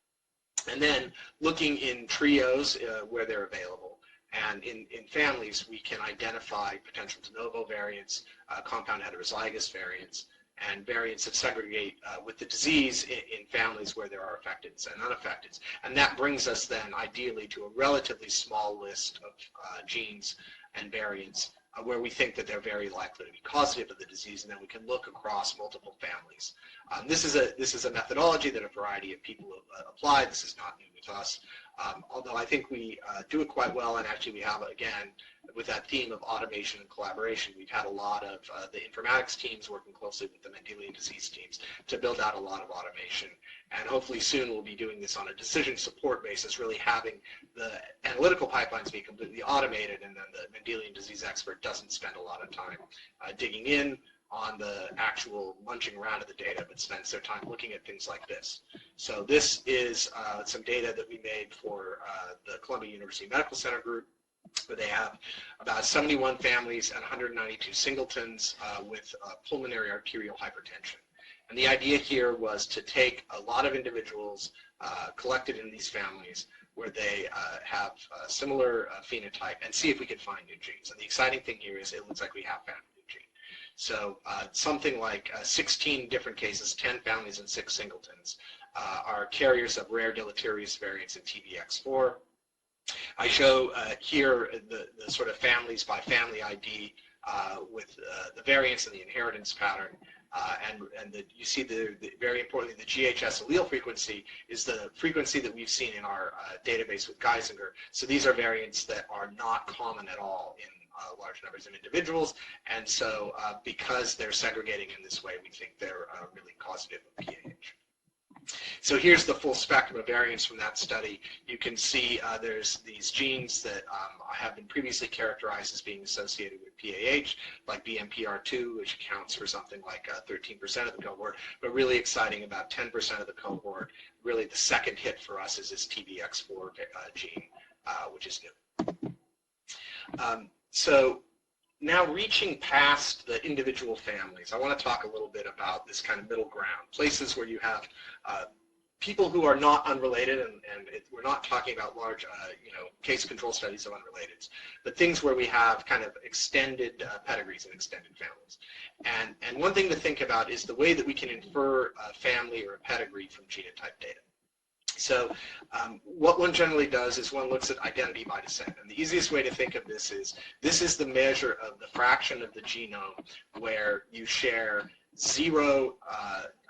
And then looking in trios where they're available, and in families we can identify potential de novo variants, compound heterozygous variants, and variants that segregate with the disease in families where there are affecteds and unaffecteds. And that brings us then ideally to a relatively small list of genes and variants where we think that they're very likely to be causative of the disease, and then we can look across multiple families. This is a methodology that a variety of people have applied. This is not new with us, although I think we do it quite well, and actually we have, again, with that theme of automation and collaboration, we've had a lot of the informatics teams working closely with the Mendelian disease teams to build out a lot of automation. And hopefully soon we'll be doing this on a decision support basis, really having the analytical pipelines be completely automated, and then the Mendelian disease expert doesn't spend a lot of time digging in on the actual munching around of the data, but spends their time looking at things like this. So this is some data that we made for the Columbia University Medical Center group, where they have about 71 families and 192 singletons with pulmonary arterial hypertension. And the idea here was to take a lot of individuals collected in these families where they have a similar phenotype and see if we could find new genes. And the exciting thing here is it looks like we have found a new gene. So something like 16 different cases, 10 families and 6 singletons, are carriers of rare deleterious variants in TBX4. I show here the sort of families by family ID with the variants and the inheritance pattern. You see very importantly, the GHS allele frequency is the frequency that we've seen in our database with Geisinger. So these are variants that are not common at all in large numbers of individuals, and so because they're segregating in this way, we think they're really causative of PAH. So here's the full spectrum of variants from that study. You can see there's these genes that have been previously characterized as being associated with PAH, like BMPR2, which accounts for something like 13% of the cohort, but really exciting, about 10% of the cohort. Really the second hit for us is this TBX4 gene, which is new. So now reaching past the individual families, I want to talk a little bit about this kind of middle ground, places where you have people who are not unrelated, and we're not talking about large, case control studies of unrelateds, but things where we have kind of extended pedigrees and extended families. And one thing to think about is the way that we can infer a family or a pedigree from genotype data. So what one generally does is one looks at identity by descent. And the easiest way to think of this is the measure of the fraction of the genome where you share zero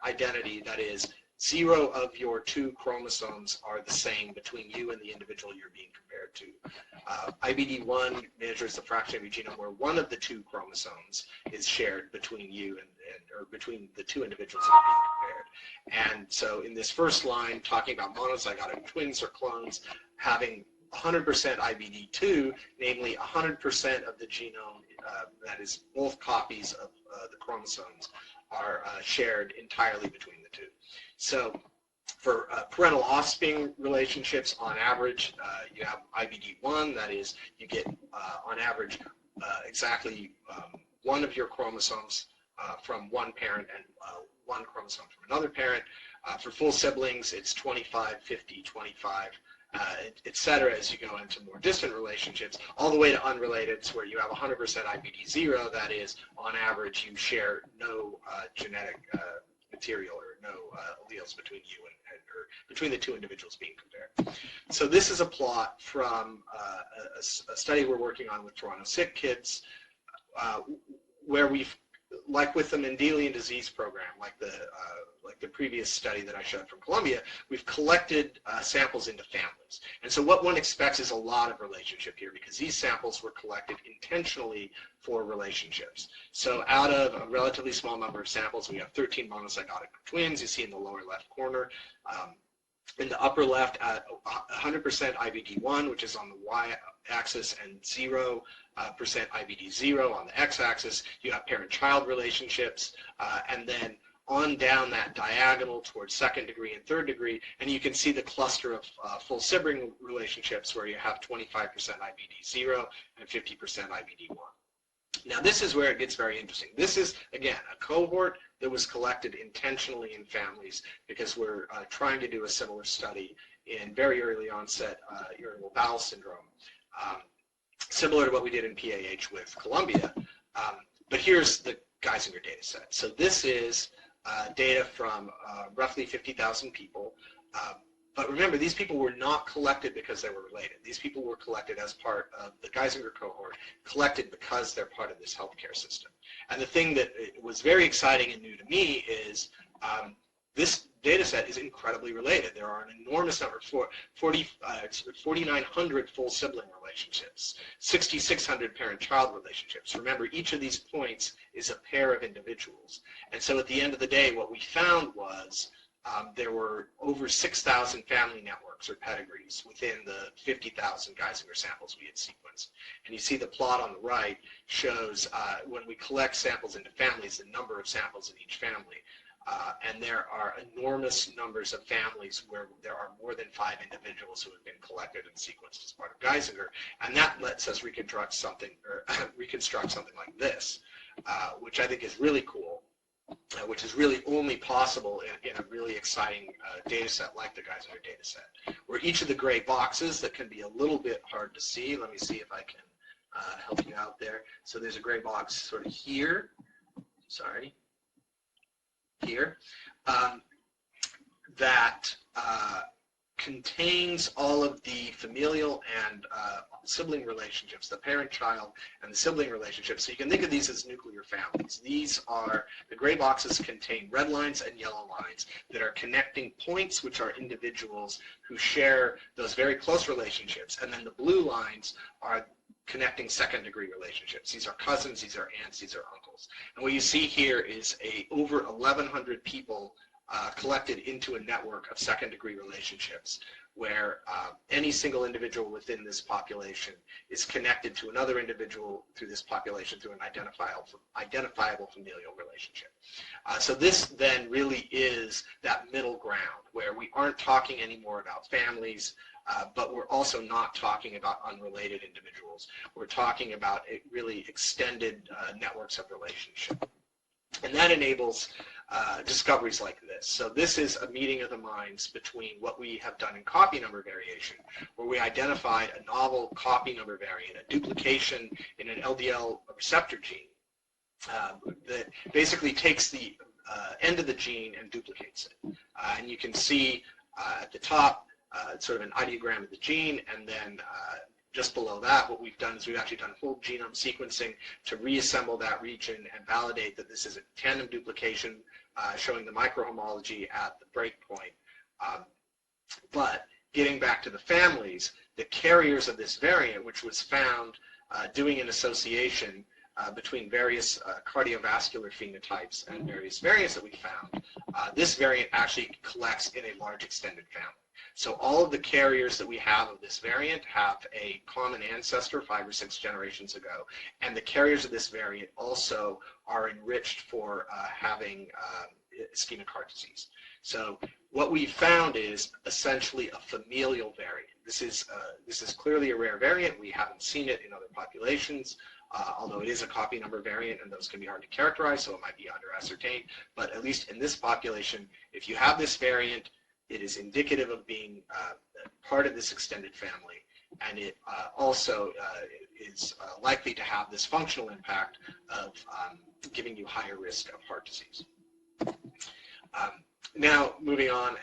identity, that is, 0 of your 2 chromosomes are the same between you and the individual you're being compared to. IBD1 measures the fraction of your genome where 1 of the 2 chromosomes is shared between you or between the 2 individuals that are being compared. And so in this first line, talking about monozygotic twins or clones, having 100% IBD2, namely 100% of the genome, that is both copies of the chromosomes, are shared entirely between the 2. So for parental offspring relationships, on average, you have IBD1, that is, you get on average exactly 1 of your chromosomes from one parent and 1 chromosome from another parent. For full siblings, it's 25, 50, 25, et cetera, as you go into more distant relationships, all the way to unrelateds where you have 100% IBD0, that is, on average, you share no genetic material or no alleles between you or between the 2 individuals being compared. So this is a plot from a study we're working on with Toronto sick kids, where we've, like with the Mendelian disease program, like the previous study that I showed from Columbia, we've collected samples into families. And so what one expects is a lot of relationship here, because these samples were collected intentionally for relationships. So out of a relatively small number of samples, we have 13 monozygotic twins, you see in the lower left corner. In the upper left, at 100% IBD1, which is on the y-axis, and 0% IBD0 on the x-axis, you have parent-child relationships, and then on down that diagonal towards second degree and third degree, and you can see the cluster of full sibling relationships where you have 25% IBD0 and 50% IBD1. Now this is where it gets very interesting. This is, again, a cohort that was collected intentionally in families because we're trying to do a similar study in very early onset irritable bowel syndrome, similar to what we did in PAH with Columbia. But here's the Geisinger data set. So this is data from roughly 50,000 people. But remember, these people were not collected because they were related. These people were collected as part of the Geisinger cohort, collected because they're part of this healthcare system. And the thing that was very exciting and new to me is this data set is incredibly related. There are an enormous number, 4,900 full sibling relationships, 6,600 parent-child relationships. Remember, each of these points is a pair of individuals. And so at the end of the day, what we found was there were over 6,000 family networks or pedigrees within the 50,000 Geisinger samples we had sequenced. And you see the plot on the right shows when we collect samples into families, the number of samples in each family. And there are enormous numbers of families where there are more than 5 individuals who have been collected and sequenced as part of Geisinger. And that lets us reconstruct something like this, which I think is really cool. Which is really only possible in a really exciting data set like the Geisinger data set, where each of the gray boxes that can be a little bit hard to see, let me see if I can help you out there. So there's a gray box sort of here, here, that contains all of the familial and sibling relationships, the parent-child and the sibling relationships. So you can think of these as nuclear families. These are, the gray boxes contain red lines and yellow lines that are connecting points, which are individuals who share those very close relationships. And then the blue lines are connecting second-degree relationships. These are cousins, these are aunts, these are uncles. And what you see here is over 1,100 people collected into a network of second-degree relationships where any single individual within this population is connected to another individual through this population through an identifiable familial relationship. So this then really is that middle ground where we aren't talking anymore about families, but we're also not talking about unrelated individuals. We're talking about really extended networks of relationship. And that enables discoveries like this. So this is a meeting of the minds between what we have done in copy number variation, where we identified a novel copy number variant, a duplication in an LDL receptor gene that basically takes the end of the gene and duplicates it. And you can see at the top sort of an ideogram of the gene, and then just below that, what we've done is we've actually done whole genome sequencing to reassemble that region and validate that this is a tandem duplication showing the microhomology at the breakpoint. But getting back to the families, the carriers of this variant, which was found doing an association between various cardiovascular phenotypes and various variants that we found, this variant actually collects in a large extended family. So all of the carriers that we have of this variant have a common ancestor 5 or 6 generations ago, and the carriers of this variant also are enriched for having ischemic heart disease. So what we found is essentially a familial variant. This is clearly a rare variant. We haven't seen it in other populations, although it is a copy number variant, and those can be hard to characterize, so it might be under ascertained. But at least in this population, if you have this variant, it is indicative of being part of this extended family, and it also is likely to have this functional impact of giving you higher risk of heart disease. Now, moving on,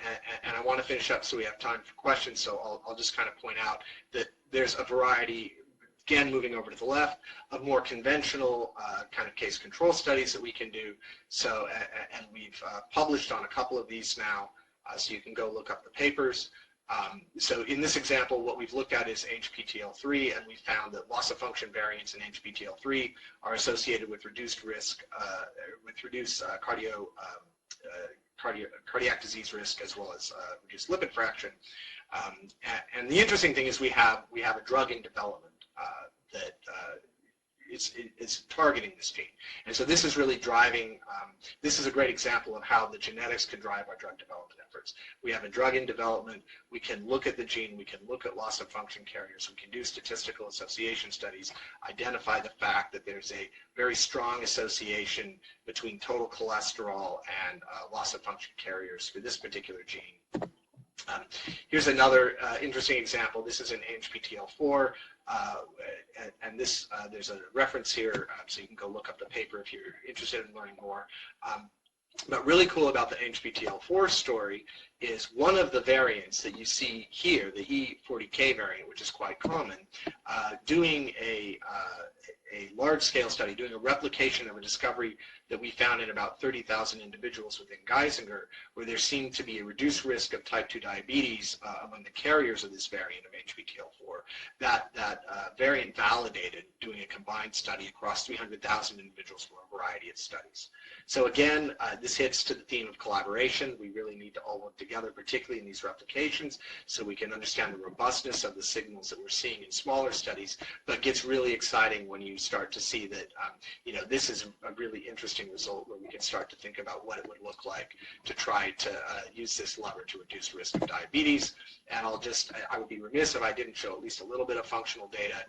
and I want to finish up so we have time for questions, so I'll just kind of point out that there's a variety, again, moving over to the left, of more conventional kind of case control studies that we can do. So, and we've published on a couple of these now, so you can go look up the papers. So in this example, what we've looked at is HPTL3, and we found that loss-of-function variants in HPTL3 are associated with reduced risk, with reduced cardiac disease risk, as well as reduced lipid fraction. And the interesting thing is we have a drug in development that is targeting this gene. And so this is really driving, this is a great example of how the genetics can drive our drug development efforts. We have a drug in development, we can look at the gene, we can look at loss of function carriers, we can do statistical association studies, identify the fact that there's a very strong association between total cholesterol and loss of function carriers for this particular gene. Here's another interesting example. This is an HPTL4, and this there's a reference here, so you can go look up the paper if you're interested in learning more. But really cool about the HPTL4 story is one of the variants that you see here, the E40K variant, which is quite common, doing a large-scale study, doing a replication of a discovery that we found in about 30,000 individuals within Geisinger, where there seemed to be a reduced risk of type 2 diabetes among the carriers of this variant of HPTL4. That variant validated doing a combined study across 300,000 individuals from a variety of studies. So again, this hits to the theme of collaboration. We really need to all work together, particularly in these replications, so we can understand the robustness of the signals that we're seeing in smaller studies, but it gets really exciting when you start to see that, you know, this is a really interesting result where we can start to think about what it would look like to try to use this lever to reduce risk of diabetes. And I would be remiss if I didn't show at least a little bit of functional data.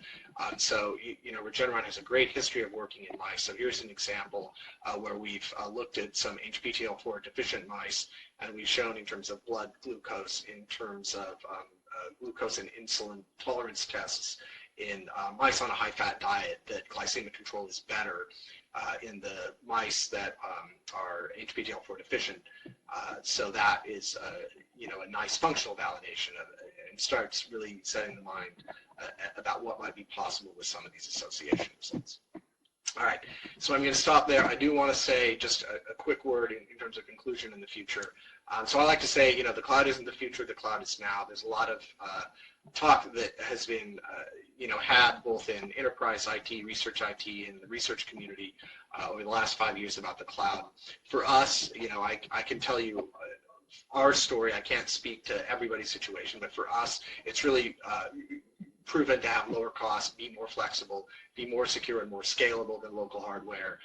So, you know, Regeneron has a great history of working in mice. So here's an example where we've looked at some HPTL4 deficient mice, and we've shown in terms of blood glucose, in terms of glucose and insulin tolerance tests in mice on a high-fat diet, that glycemic control is better in the mice that are HPTL4 deficient. So that is, you know, a nice functional validation of it, and starts really setting the mind about what might be possible with some of these association results. All right, so I'm going to stop there. I do want to say just a quick word in terms of conclusion in the future. So I like to say, you know, the cloud isn't the future, the cloud is now. There's a lot of talk that has been, you know, had both in enterprise IT, research IT, and the research community over the last 5 years about the cloud. For us, you know, I can tell you our story. I can't speak to everybody's situation, but for us, it's really proven to have lower costs, be more flexible, be more secure and more scalable than local hardware.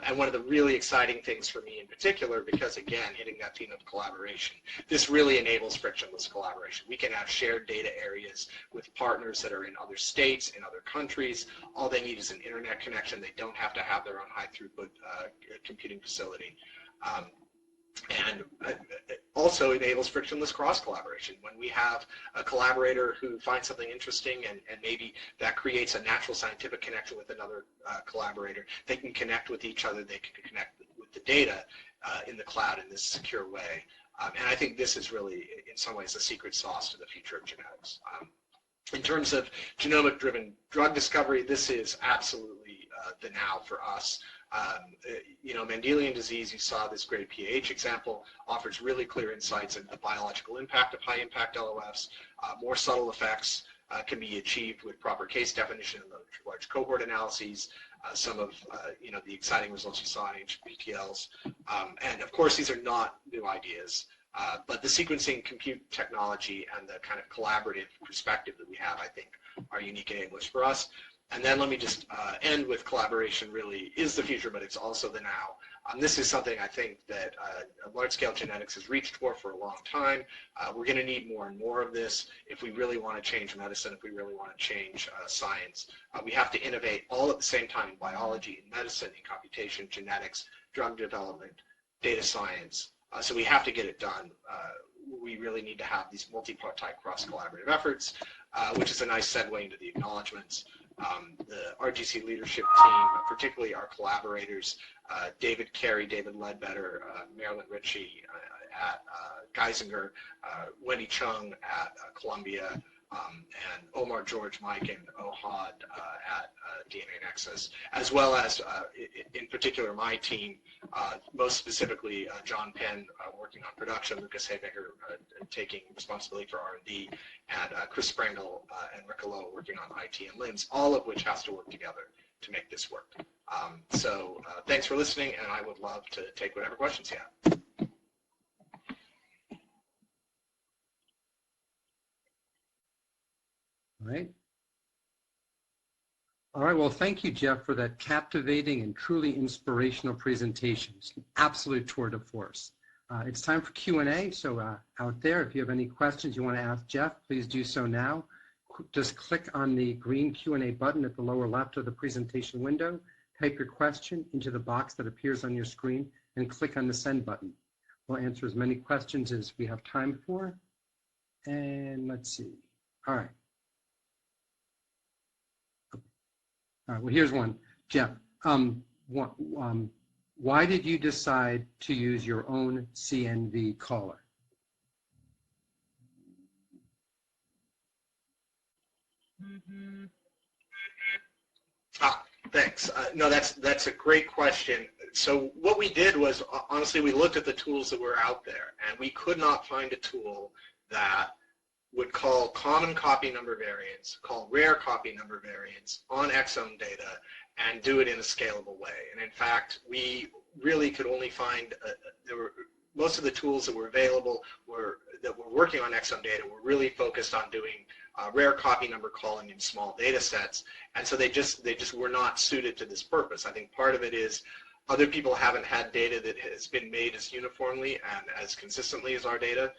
And one of the really exciting things for me in particular, because again, hitting that theme of collaboration, this really enables frictionless collaboration. We can have shared data areas with partners that are in other states, in other countries. All they need is an internet connection. They don't have to have their own high throughput computing facility. And also enables frictionless cross-collaboration. When we have a collaborator who finds something interesting and maybe that creates a natural scientific connection with another collaborator, they can connect with each other, they can connect with the data in the cloud in this secure way. And I think this is really, in some ways, the secret sauce to the future of genetics. In terms of genomic-driven drug discovery, this is absolutely the now for us. You know, Mendelian disease, you saw this great PAH example, offers really clear insights into the biological impact of high-impact LOFs. More subtle effects can be achieved with proper case definition and large cohort analyses. Some of you know, the exciting results you saw in HPTLs. And of course, these are not new ideas. But the sequencing compute technology and the kind of collaborative perspective that we have, I think, are unique enablers for us. And then let me just end with collaboration really is the future, but it's also the now. This is something I think that large-scale genetics has reached for a long time. We're going to need more and more of this if we really want to change medicine, if we really want to change science. We have to innovate all at the same time in biology, in medicine, in computation, genetics, drug development, data science. So we have to get it done. We really need to have these multi-type cross-collaborative efforts, which is a nice segue into the acknowledgements. The RGC leadership team, particularly our collaborators, David Carey, David Ledbetter, Marilyn Ritchie at Geisinger, Wendy Chung at Columbia, and Omar George Mike and Ohad at DNA Nexus, as well as, in particular, my team, most specifically John Penn working on production, Lucas Haybecker taking responsibility for R&D, and Chris Sprengel and Rick Lowe working on IT and LIMS, all of which has to work together to make this work. So thanks for listening, and I would love to take whatever questions you have.
All right, well, thank you, Jeff, for that captivating and truly inspirational presentation. It's an absolute tour de force. It's time for Q&A, so out there, if you have any questions you want to ask Jeff, please do so now. Just click on the green Q&A button at the lower left of the presentation window, type your question into the box that appears on your screen, and click on the send button. We'll answer as many questions as we have time for. And let's see. All right. All right, well, here's one. Jeff, why did you decide to use your own CNV caller?
Thanks. No, that's a great question. So what we did was, honestly, we looked at the tools that were out there, and we could not find a tool that would call common copy number variants, call rare copy number variants on exome data, and do it in a scalable way. And in fact, we really could only find, most of the tools that were available that were working on exome data were really focused on doing rare copy number calling in small data sets, and so they just were not suited to this purpose. I think part of it is other people haven't had data that has been made as uniformly and as consistently as our data.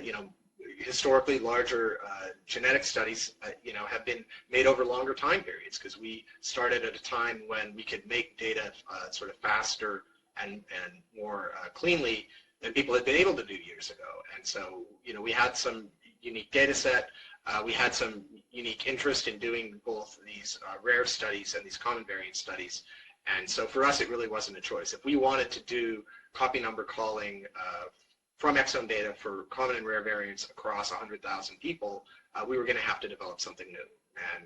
You know, historically, larger genetic studies, you know, have been made over longer time periods because we started at a time when we could make data sort of faster and more cleanly than people had been able to do years ago. And so, you know, we had some unique data set. We had some unique interest in doing both these rare studies and these common variant studies. And so for us, it really wasn't a choice. If we wanted to do copy number calling from exome data for common and rare variants across 100,000 people, we were going to have to develop something new. And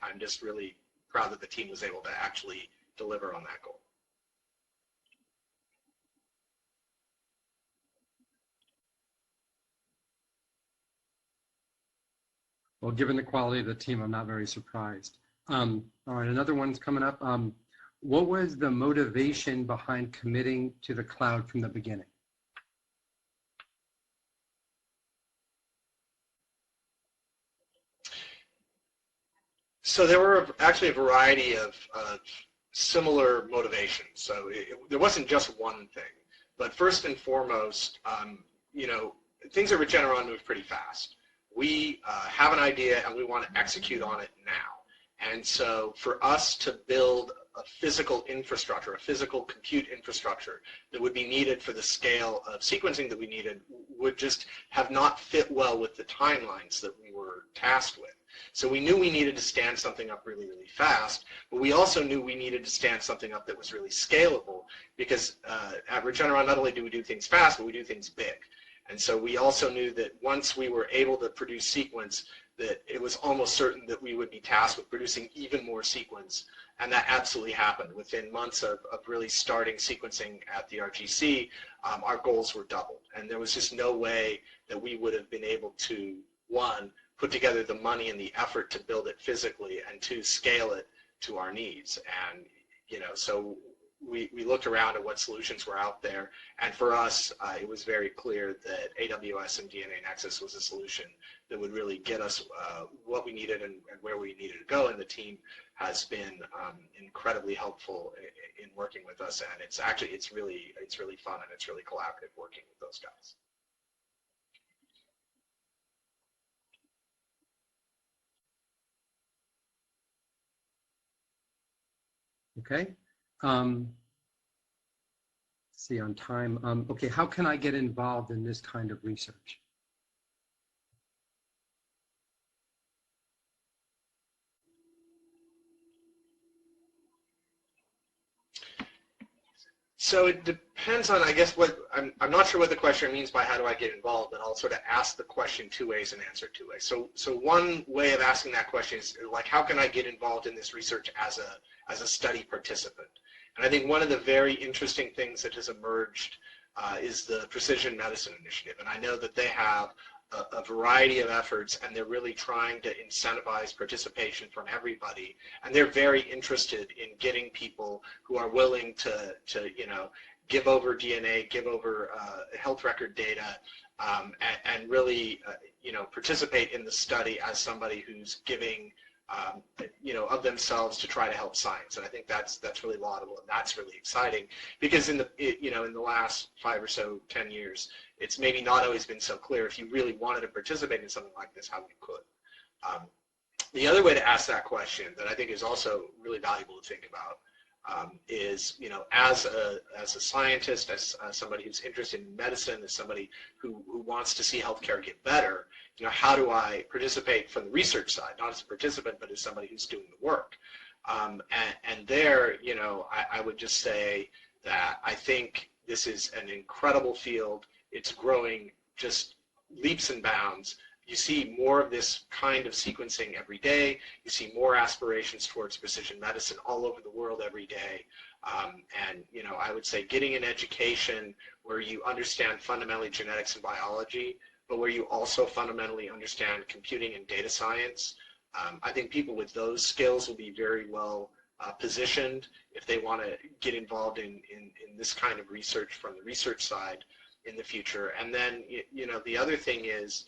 I'm just really proud that the team was able to actually deliver on that goal.
Well, given the quality of the team, I'm not very surprised. All right, another one's coming up. What was the motivation behind committing to the cloud from the beginning?
So there were actually a variety of similar motivations. So there wasn't just one thing. But first and foremost, you know, things at Regeneron move pretty fast. We have an idea and we want to execute on it now. And so for us to build a physical infrastructure, a physical compute infrastructure that would be needed for the scale of sequencing that we needed would just have not fit well with the timelines that we were tasked with. So we knew we needed to stand something up really, really fast, but we also knew we needed to stand something up that was really scalable because at Regeneron, not only do we do things fast, but we do things big. And so we also knew that once we were able to produce sequence, that it was almost certain that we would be tasked with producing even more sequence. And that absolutely happened. Within months of really starting sequencing at the RGC, our goals were doubled. And there was just no way that we would have been able to, one, put together the money and the effort to build it physically, and two, scale it to our needs. And, you know, so we looked around at what solutions were out there, and for us, it was very clear that AWS and DNA Nexus was a solution that would really get us what we needed and where we needed to go, and the team has been incredibly helpful in working with us, and it's really fun and it's really collaborative working with those guys.
Okay. See on time. Okay, how can I get involved in this kind of research?
So it depends on, I guess, what I'm not sure what the question means by how do I get involved, but I'll sort of ask the question two ways and answer it two ways. So one way of asking that question is like, how can I get involved in this research as a study participant? And I think one of the very interesting things that has emerged is the Precision Medicine Initiative. And I know that they have a variety of efforts, and they're really trying to incentivize participation from everybody. And they're very interested in getting people who are willing to you know, give over DNA, give over health record data, and really, you know, participate in the study as somebody who's giving you know, of themselves to try to help science. And I think that's really laudable, and that's really exciting, because in the last 5 or so 10 years, it's maybe not always been so clear if you really wanted to participate in something like this, how you could. The other way to ask that question that I think is also really valuable to think about is, you know, as a scientist, as somebody who's interested in medicine, as somebody who wants to see healthcare get better, you know, how do I participate from the research side, not as a participant, but as somebody who's doing the work? And there, you know, I would just say that I think this is an incredible field. It's growing just leaps and bounds. You see more of this kind of sequencing every day. You see more aspirations towards precision medicine all over the world every day. And, you know, I would say getting an education where you understand fundamentally genetics and biology, but where you also fundamentally understand computing and data science. I think people with those skills will be very well positioned if they want to get involved in this kind of research from the research side in the future. And then, you know, the other thing is,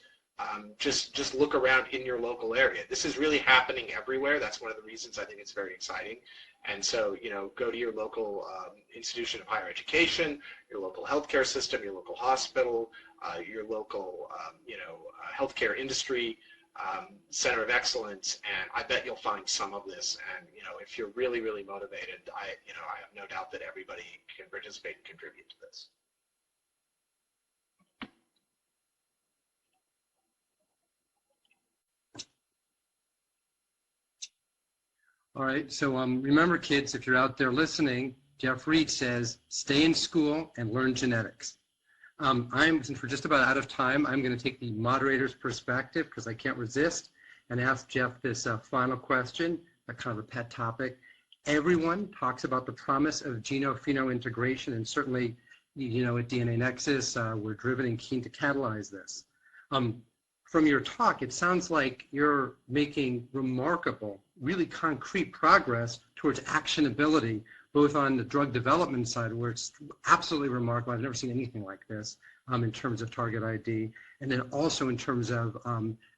just look around in your local area. This is really happening everywhere. That's one of the reasons I think it's very exciting. And so, you know, go to your local institution of higher education, your local healthcare system, your local hospital, your local, you know, healthcare industry center of excellence, and I bet you'll find some of this. And, you know, if you're really, really motivated, I have no doubt that everybody can participate and contribute to this.
All right, so remember, kids, if you're out there listening, Jeff Reid says, stay in school and learn genetics. Since we're just about out of time, I'm going to take the moderator's perspective because I can't resist and ask Jeff this final question, a kind of a pet topic. Everyone talks about the promise of geno-pheno integration, and certainly, you know, at DNA Nexus, we're driven and keen to catalyze this. From your talk, it sounds like you're making remarkable, really concrete progress towards actionability both on the drug development side, where it's absolutely remarkable. I've never seen anything like this in terms of target ID, and then also in terms of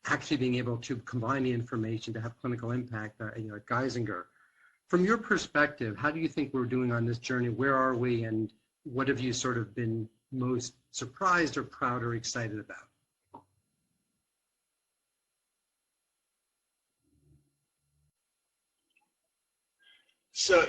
actually being able to combine the information to have clinical impact, at Geisinger. From your perspective, how do you think we're doing on this journey? Where are we, and what have you sort of been most surprised or proud or excited about?
So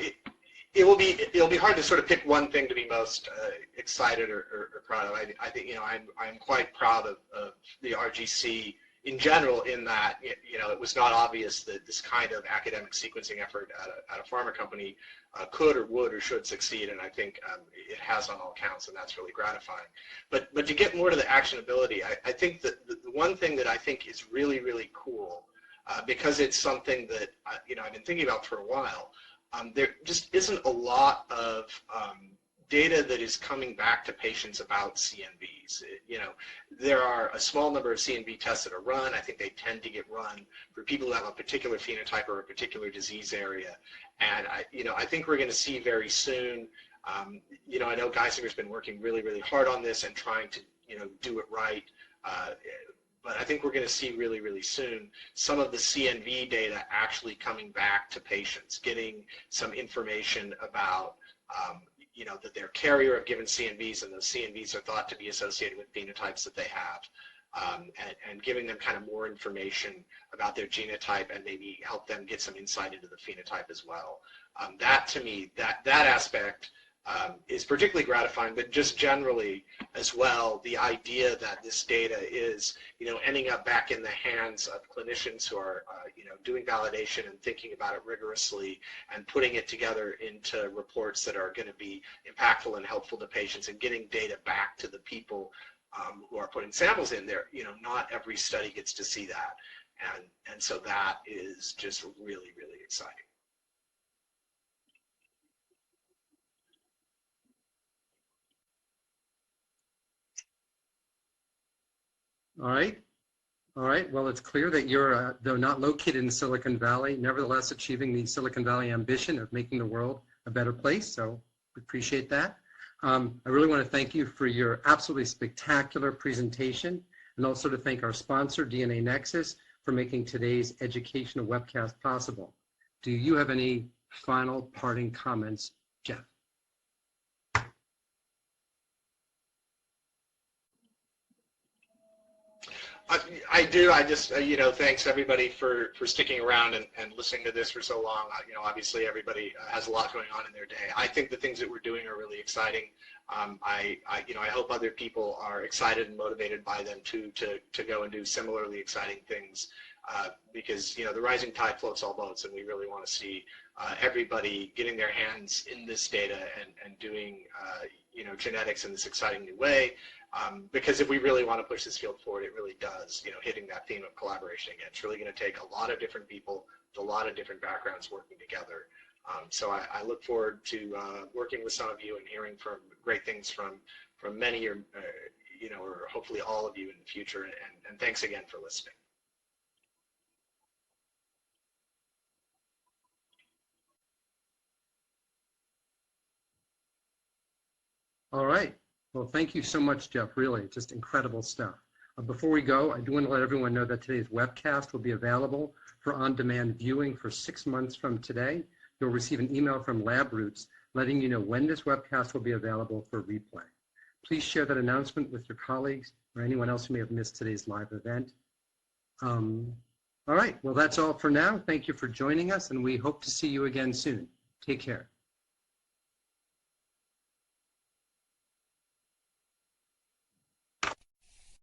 it'll be hard to sort of pick one thing to be most excited or proud of. I think I'm quite proud of the RGC in general, in that it was not obvious that this kind of academic sequencing effort at a pharma company could or would or should succeed, and I think it has on all counts, and that's really gratifying. But to get more to the actionability, I think that the one thing that I think is really, really cool, because it's something that I've been thinking about for a while. There just isn't a lot of data that is coming back to patients about CNVs. There are a small number of CNV tests that are run. I think they tend to get run for people who have a particular phenotype or a particular disease area. And I think we're going to see very soon. I know Geisinger's been working really, really hard on this and trying to do it right. But I think we're going to see really, really soon some of the CNV data actually coming back to patients, getting some information about, that they're carrier of given CNVs, and those CNVs are thought to be associated with phenotypes that they have, and giving them kind of more information about their genotype and maybe help them get some insight into the phenotype as well. That, to me, that aspect is particularly gratifying, but just generally as well, the idea that this data is, ending up back in the hands of clinicians who are, doing validation and thinking about it rigorously and putting it together into reports that are going to be impactful and helpful to patients, and getting data back to the people who are putting samples in there. Not every study gets to see that, and so that is just really, really exciting.
All right. All right. Well, it's clear that you're, though not located in Silicon Valley, nevertheless achieving the Silicon Valley ambition of making the world a better place. So we appreciate that. I really want to thank you for your absolutely spectacular presentation, and also to thank our sponsor, DNA Nexus, for making today's educational webcast possible. Do you have any final parting comments, Jeff?
I do. I just, thanks everybody for sticking around and listening to this for so long. Obviously everybody has a lot going on in their day. I think the things that we're doing are really exciting. I hope other people are excited and motivated by them too, to go and do similarly exciting things, because, the rising tide floats all boats, and we really want to see everybody getting their hands in this data and doing, genetics in this exciting new way. Because if we really want to push this field forward, it really does, hitting that theme of collaboration again. It's really going to take a lot of different people with a lot of different backgrounds working together. So I look forward to working with some of you and hearing from great things from many or hopefully all of you in the future. And thanks again for listening.
All right. Well, thank you so much, Jeff. Really, just incredible stuff. Before we go, I do want to let everyone know that today's webcast will be available for on-demand viewing for 6 months from today. You'll receive an email from LabRoots letting you know when this webcast will be available for replay. Please share that announcement with your colleagues or anyone else who may have missed today's live event. All right. Well, that's all for now. Thank you for joining us, and we hope to see you again soon. Take care.